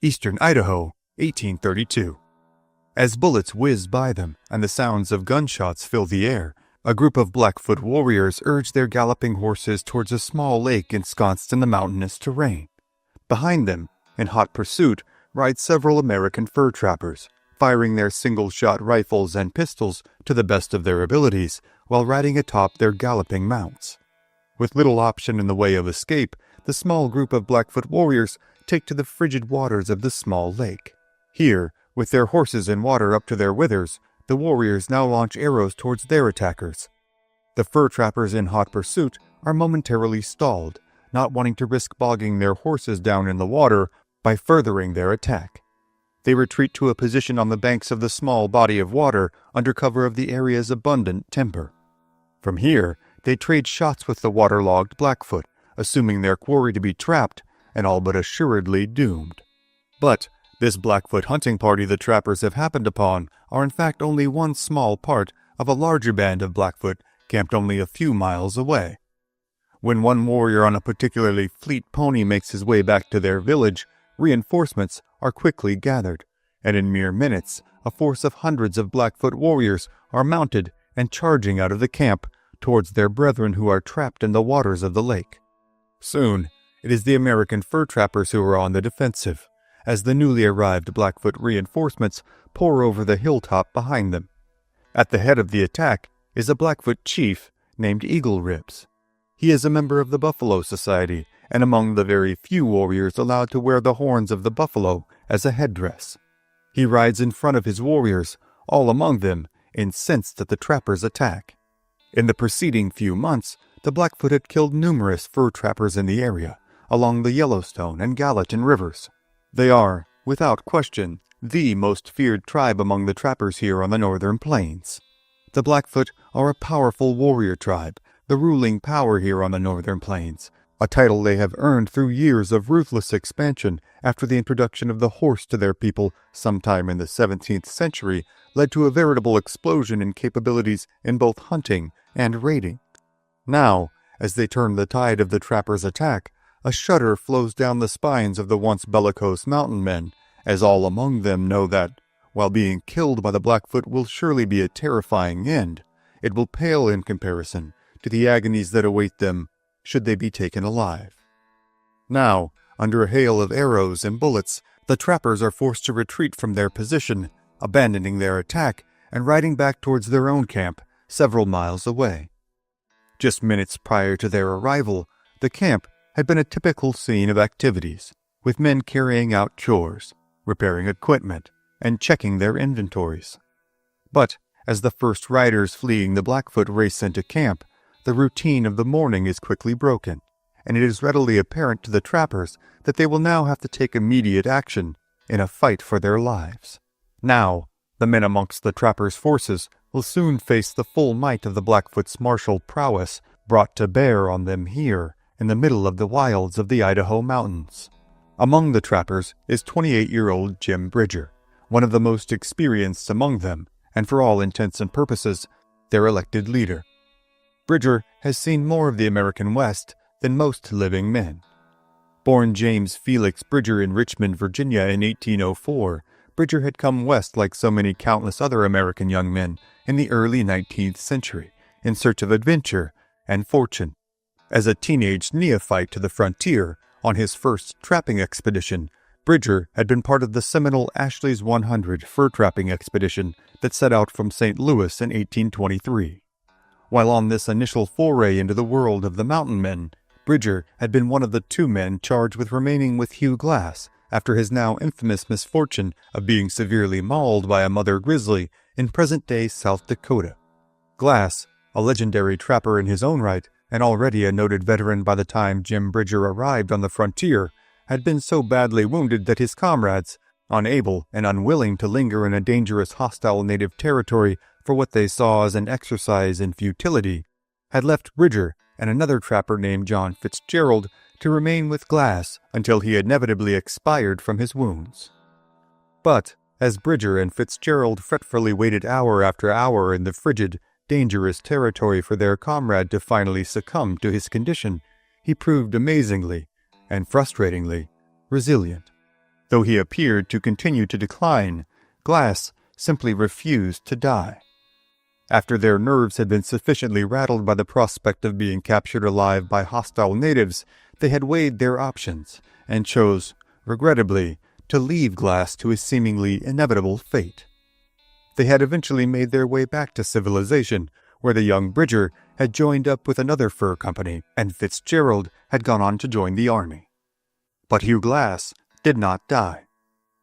Eastern Idaho, 1832. As bullets whiz by them and the sounds of gunshots fill the air, a group of Blackfoot warriors urge their galloping horses towards a small lake ensconced in the mountainous terrain. Behind them, in hot pursuit, ride several American fur trappers, firing their single-shot rifles and pistols to the best of their abilities while riding atop their galloping mounts. With little option in the way of escape, the small group of Blackfoot warriors take to the frigid waters of the small lake. Here, with their horses in water up to their withers, the warriors now launch arrows towards their attackers. The fur trappers in hot pursuit are momentarily stalled, not wanting to risk bogging their horses down in the water by furthering their attack. They retreat to a position on the banks of the small body of water under cover of the area's abundant timber. From here, they trade shots with the waterlogged Blackfoot, assuming their quarry to be trapped and all but assuredly doomed. But This Blackfoot hunting party the trappers have happened upon are in fact only one small part of a larger band of Blackfoot camped only a few miles away. When one warrior on a particularly fleet pony makes his way back to their village, reinforcements are quickly gathered, and in mere minutes, a force of hundreds of Blackfoot warriors are mounted and charging out of the camp towards their brethren who are trapped in the waters of the lake. Soon, it is the American fur trappers who are on the defensive, as the newly arrived Blackfoot reinforcements pour over the hilltop behind them. At the head of the attack is a Blackfoot chief named Eagle Ribs. He is a member of the Buffalo Society and among the very few warriors allowed to wear the horns of the buffalo as a headdress. He rides in front of his warriors, all among them incensed at the trappers' attack. In the preceding few months, the Blackfoot had killed numerous fur trappers in the area, along the Yellowstone and Gallatin rivers. They are, without question, the most feared tribe among the trappers here on the northern plains. The Blackfoot are a powerful warrior tribe, the ruling power here on the northern plains, a title they have earned through years of ruthless expansion after the introduction of the horse to their people sometime in the 17th century led to a veritable explosion in capabilities in both hunting and raiding. Now, as they turn the tide of the trappers' attack, a shudder flows down the spines of the once bellicose mountain men, as all among them know that, while being killed by the Blackfoot will surely be a terrifying end, it will pale in comparison to the agonies that await them should they be taken alive. Now, under a hail of arrows and bullets, the trappers are forced to retreat from their position, abandoning their attack and riding back towards their own camp several miles away. Just minutes prior to their arrival, the camp had been a typical scene of activities, with men carrying out chores, repairing equipment, and checking their inventories. But as the first riders fleeing the Blackfoot race into camp, the routine of the morning is quickly broken, and it is readily apparent to the trappers that they will now have to take immediate action in a fight for their lives. Now, the men amongst the trappers' forces will soon face the full might of the Blackfoot's martial prowess brought to bear on them here in the middle of the wilds of the Idaho mountains. Among the trappers is 28-year-old Jim Bridger, one of the most experienced among them, and for all intents and purposes, their elected leader. Bridger has seen more of the American West than most living men. Born James Felix Bridger in Richmond, Virginia in 1804, Bridger had come west like so many countless other American young men in the early 19th century, in search of adventure and fortune. As a teenage neophyte to the frontier, on his first trapping expedition, Bridger had been part of the seminal Ashley's 100 fur trapping expedition that set out from St. Louis in 1823. While on this initial foray into the world of the mountain men, Bridger had been one of the 2 men charged with remaining with Hugh Glass after his now infamous misfortune of being severely mauled by a mother grizzly in present-day South Dakota. Glass, a legendary trapper in his own right, and already a noted veteran by the time Jim Bridger arrived on the frontier, had been so badly wounded that his comrades, unable and unwilling to linger in a dangerous hostile native territory for what they saw as an exercise in futility, had left Bridger and another trapper named John Fitzgerald to remain with Glass until he inevitably expired from his wounds. But as Bridger and Fitzgerald fretfully waited hour after hour in the frigid, dangerous territory for their comrade to finally succumb to his condition, he proved amazingly and frustratingly resilient. Though he appeared to continue to decline, Glass simply refused to die. After their nerves had been sufficiently rattled by the prospect of being captured alive by hostile natives, they had weighed their options and chose, regrettably, to leave Glass to his seemingly inevitable fate. They had eventually made their way back to civilization, where the young Bridger had joined up with another fur company, and Fitzgerald had gone on to join the army. But Hugh Glass did not die.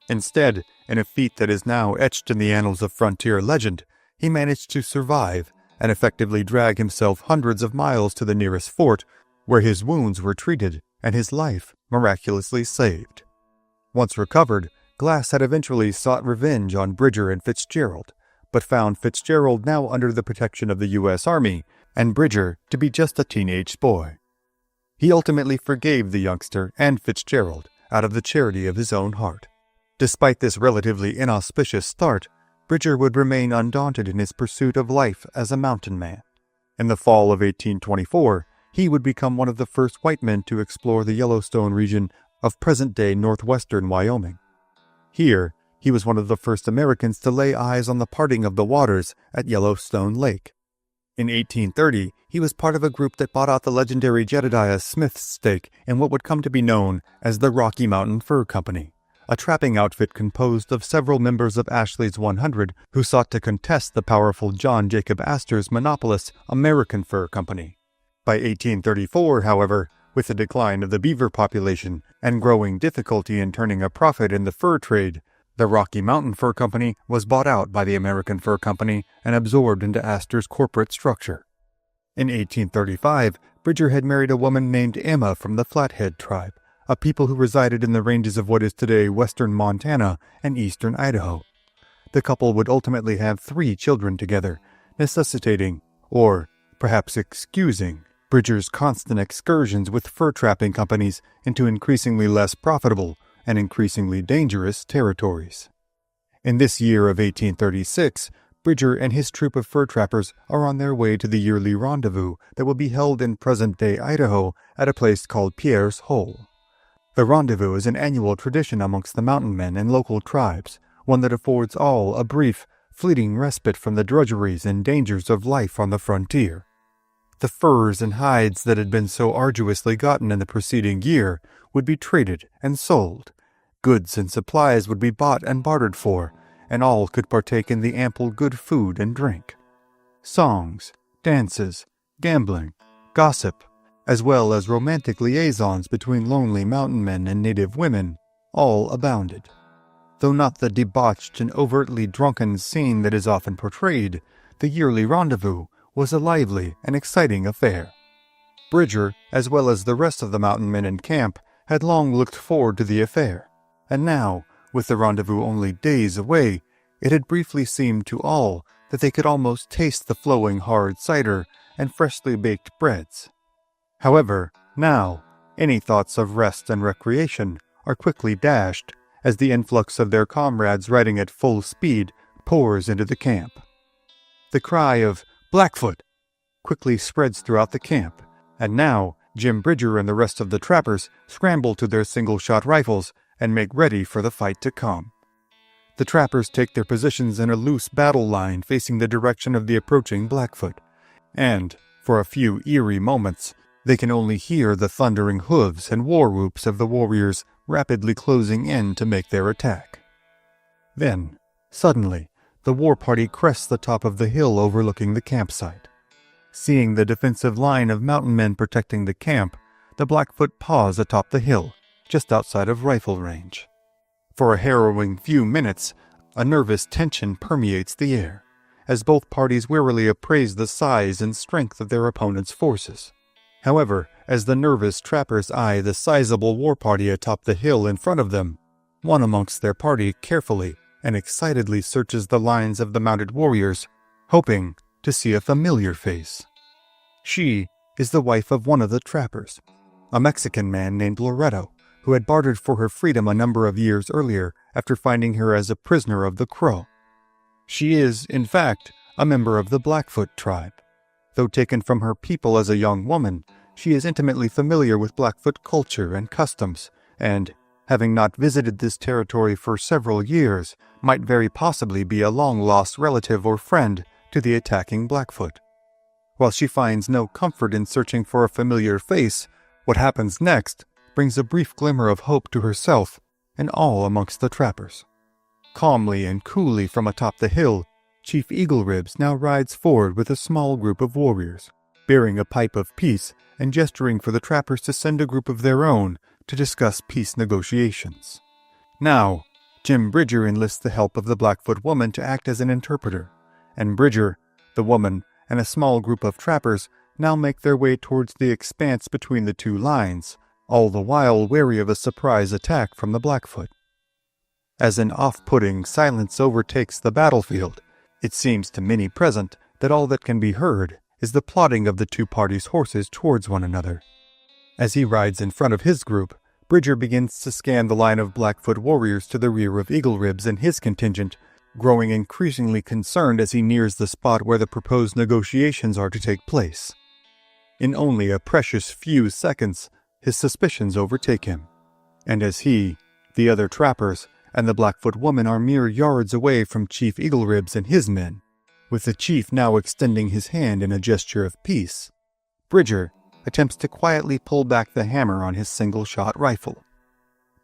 Instead, in a feat that is now etched in the annals of frontier legend, he managed to survive and effectively drag himself hundreds of miles to the nearest fort, where his wounds were treated and his life miraculously saved. Once recovered, Glass had eventually sought revenge on Bridger and Fitzgerald, but found Fitzgerald now under the protection of the U.S. Army, and Bridger to be just a teenage boy. He ultimately forgave the youngster and Fitzgerald out of the charity of his own heart. Despite this relatively inauspicious start, Bridger would remain undaunted in his pursuit of life as a mountain man. In the fall of 1824, he would become one of the first white men to explore the Yellowstone region of present-day northwestern Wyoming. Here, he was one of the first Americans to lay eyes on the parting of the waters at Yellowstone Lake. In 1830, he was part of a group that bought out the legendary Jedediah Smith's stake in what would come to be known as the Rocky Mountain Fur Company, a trapping outfit composed of several members of Ashley's 100 who sought to contest the powerful John Jacob Astor's monopolist American Fur Company. By 1834, however, with the decline of the beaver population and growing difficulty in turning a profit in the fur trade, the Rocky Mountain Fur Company was bought out by the American Fur Company and absorbed into Astor's corporate structure. In 1835, Bridger had married a woman named Emma from the Flathead tribe, a people who resided in the ranges of what is today western Montana and eastern Idaho. The couple would ultimately have 3 children together, necessitating, or perhaps excusing, Bridger's constant excursions with fur trapping companies into increasingly less profitable and increasingly dangerous territories. In this year of 1836, Bridger and his troop of fur trappers are on their way to the yearly rendezvous that will be held in present-day Idaho at a place called Pierre's Hole. The rendezvous is an annual tradition amongst the mountain men and local tribes, one that affords all a brief, fleeting respite from the drudgeries and dangers of life on the frontier. The furs and hides that had been so arduously gotten in the preceding year would be traded and sold. Goods and supplies would be bought and bartered for, and all could partake in the ample good food and drink. Songs, dances, gambling, gossip, as well as romantic liaisons between lonely mountain men and native women, all abounded. Though not the debauched and overtly drunken scene that is often portrayed, the yearly rendezvous was a lively and exciting affair. Bridger, as well as the rest of the mountain men in camp, had long looked forward to the affair, and now, with the rendezvous only days away, it had briefly seemed to all that they could almost taste the flowing hard cider and freshly baked breads. However, now, any thoughts of rest and recreation are quickly dashed as the influx of their comrades riding at full speed pours into the camp. The cry of "Blackfoot" quickly spreads throughout the camp, and now Jim Bridger and the rest of the trappers scramble to their single-shot rifles and make ready for the fight to come. The trappers take their positions in a loose battle line facing the direction of the approaching Blackfoot, and, for a few eerie moments, they can only hear the thundering hooves and war whoops of the warriors rapidly closing in to make their attack. Then, suddenly, the war party crests the top of the hill overlooking the campsite. Seeing the defensive line of mountain men protecting the camp, the Blackfoot pause atop the hill, just outside of rifle range. For a harrowing few minutes, a nervous tension permeates the air, as both parties warily appraise the size and strength of their opponent's forces. However, as the nervous trappers eye the sizable war party atop the hill in front of them, one amongst their party carefully and excitedly searches the lines of the mounted warriors, hoping to see a familiar face. She is the wife of one of the trappers, a Mexican man named Loretto, who had bartered for her freedom a number of years earlier after finding her as a prisoner of the Crow. She is, in fact, a member of the Blackfoot tribe. Though taken from her people as a young woman, she is intimately familiar with Blackfoot culture and customs, and, having not visited this territory for several years, might very possibly be a long-lost relative or friend to the attacking Blackfoot. While she finds no comfort in searching for a familiar face, what happens next brings a brief glimmer of hope to herself and all amongst the trappers. Calmly and coolly from atop the hill, Chief Eagleribs now rides forward with a small group of warriors, bearing a pipe of peace and gesturing for the trappers to send a group of their own to discuss peace negotiations. Now, Jim Bridger enlists the help of the Blackfoot woman to act as an interpreter, and Bridger, the woman, and a small group of trappers now make their way towards the expanse between the two lines, all the while wary of a surprise attack from the Blackfoot. As an off-putting silence overtakes the battlefield, it seems to many present that all that can be heard is the plodding of the two parties' horses towards one another. As he rides in front of his group, Bridger begins to scan the line of Blackfoot warriors to the rear of Eagle Ribs and his contingent, growing increasingly concerned as he nears the spot where the proposed negotiations are to take place. In only a precious few seconds, his suspicions overtake him, and as he, the other trappers, and the Blackfoot woman are mere yards away from Chief Eagle Ribs and his men, with the chief now extending his hand in a gesture of peace, Bridger attempts to quietly pull back the hammer on his single-shot rifle.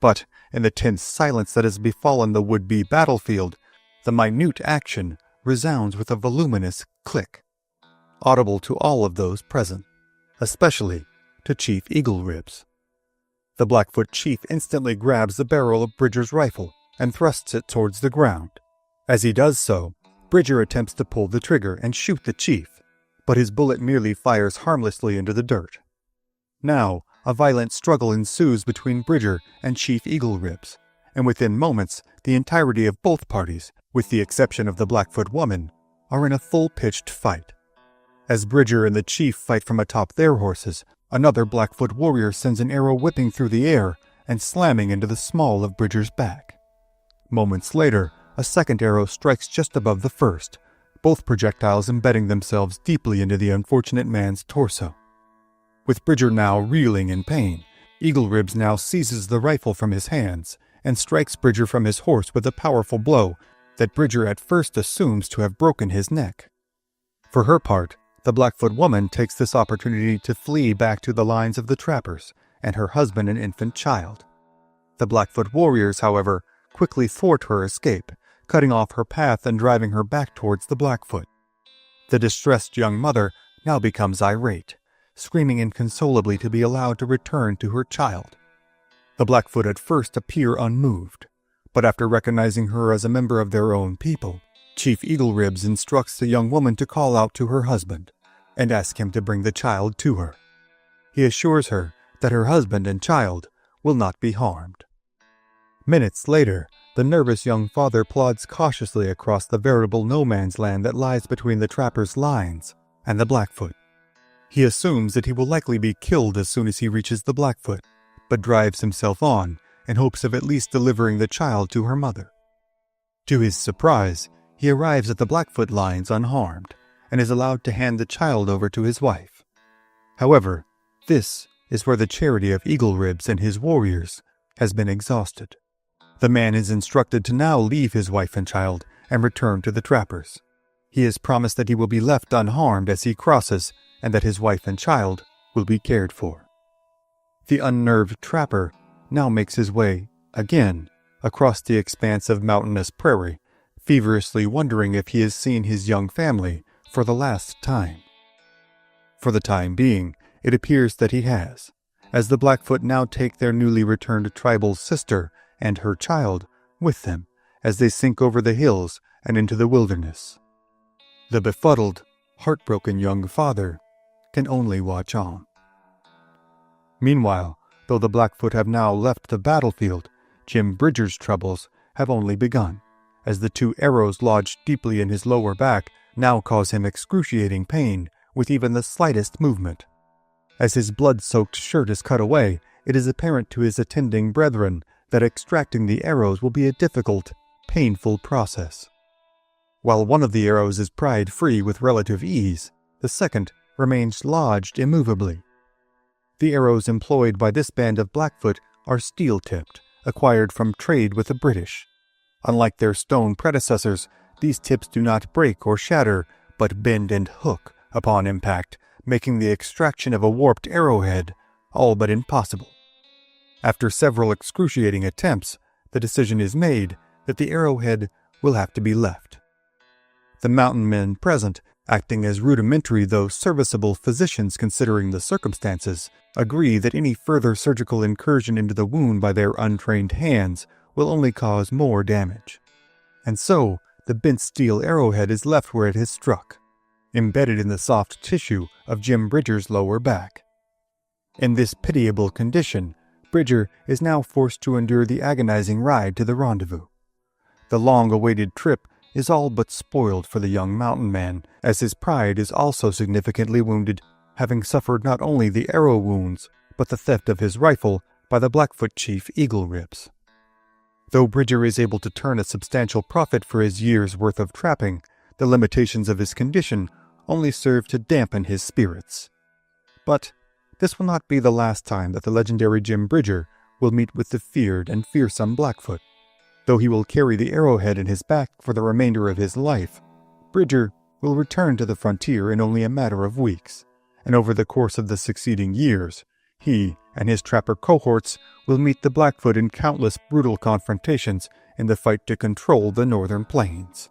But in the tense silence that has befallen the would-be battlefield, the minute action resounds with a voluminous click, audible to all of those present, especially to Chief Eagle Ribs. The Blackfoot chief instantly grabs the barrel of Bridger's rifle and thrusts it towards the ground. As he does so, Bridger attempts to pull the trigger and shoot the chief, but his bullet merely fires harmlessly into the dirt. Now, a violent struggle ensues between Bridger and Chief Eagle Ribs, and within moments, the entirety of both parties, with the exception of the Blackfoot woman, are in a full-pitched fight. As Bridger and the chief fight from atop their horses, another Blackfoot warrior sends an arrow whipping through the air and slamming into the small of Bridger's back. Moments later, a second arrow strikes just above the first, both projectiles embedding themselves deeply into the unfortunate man's torso. With Bridger now reeling in pain, Eagle Ribs now seizes the rifle from his hands and strikes Bridger from his horse with a powerful blow that Bridger at first assumes to have broken his neck. For her part, the Blackfoot woman takes this opportunity to flee back to the lines of the trappers and her husband and infant child. The Blackfoot warriors, however, quickly thwart her escape, cutting off her path and driving her back towards the Blackfoot. The distressed young mother now becomes irate, screaming inconsolably to be allowed to return to her child. The Blackfoot at first appear unmoved, but after recognizing her as a member of their own people, Chief Eagle Ribs instructs the young woman to call out to her husband and ask him to bring the child to her. He assures her that her husband and child will not be harmed. Minutes later, the nervous young father plods cautiously across the veritable no-man's land that lies between the trappers' lines and the Blackfoot. He assumes that he will likely be killed as soon as he reaches the Blackfoot, but drives himself on in hopes of at least delivering the child to her mother. To his surprise, he arrives at the Blackfoot lines unharmed and is allowed to hand the child over to his wife. However, this is where the charity of Eagle Ribs and his warriors has been exhausted. The man is instructed to now leave his wife and child and return to the trappers. He is promised that he will be left unharmed as he crosses and that his wife and child will be cared for. The unnerved trapper now makes his way, again, across the expanse of mountainous prairie, feverishly wondering if he has seen his young family for the last time. For the time being, it appears that he has, as the Blackfoot now take their newly returned tribal sister and her child with them as they sink over the hills and into the wilderness. The befuddled, heartbroken young father can only watch on. Meanwhile, though the Blackfoot have now left the battlefield, Jim Bridger's troubles have only begun, as the 2 arrows lodged deeply in his lower back now cause him excruciating pain with even the slightest movement. As his blood-soaked shirt is cut away, it is apparent to his attending brethren that extracting the arrows will be a difficult, painful process. While one of the arrows is pried free with relative ease, the second remains lodged immovably. The arrows employed by this band of Blackfoot are steel-tipped, acquired from trade with the British. Unlike their stone predecessors, these tips do not break or shatter, but bend and hook upon impact, making the extraction of a warped arrowhead all but impossible. After several excruciating attempts, the decision is made that the arrowhead will have to be left. The mountain men present, acting as rudimentary though serviceable physicians considering the circumstances, agree that any further surgical incursion into the wound by their untrained hands will only cause more damage. And so, the bent steel arrowhead is left where it has struck, embedded in the soft tissue of Jim Bridger's lower back. In this pitiable condition, Bridger is now forced to endure the agonizing ride to the rendezvous. The long-awaited trip is all but spoiled for the young mountain man, as his pride is also significantly wounded, having suffered not only the arrow wounds, but the theft of his rifle by the Blackfoot chief Eagle Ribs. Though Bridger is able to turn a substantial profit for his year's worth of trapping, the limitations of his condition only serve to dampen his spirits. But this will not be the last time that the legendary Jim Bridger will meet with the feared and fearsome Blackfoot. Though he will carry the arrowhead in his back for the remainder of his life, Bridger will return to the frontier in only a matter of weeks, and over the course of the succeeding years, he and his trapper cohorts will meet the Blackfoot in countless brutal confrontations in the fight to control the northern plains.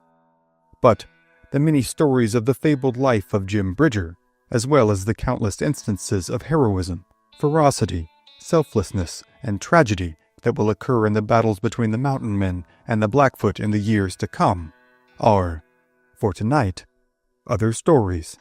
But the many stories of the fabled life of Jim Bridger, as well as the countless instances of heroism, ferocity, selflessness, and tragedy that will occur in the battles between the mountain men and the Blackfoot in the years to come, are, for tonight, other stories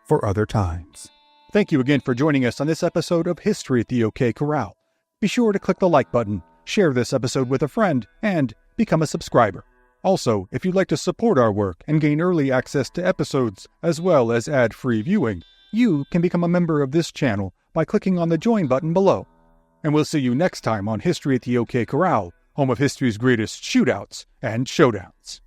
for other times. Thank you again for joining us on this episode of History at the OK Corral. Be sure to click the like button, share this episode with a friend, and become a subscriber. Also, if you'd like to support our work and gain early access to episodes as well as ad-free viewing, you can become a member of this channel by clicking on the join button below. And we'll see you next time on History at the OK Corral, home of history's greatest shootouts and showdowns.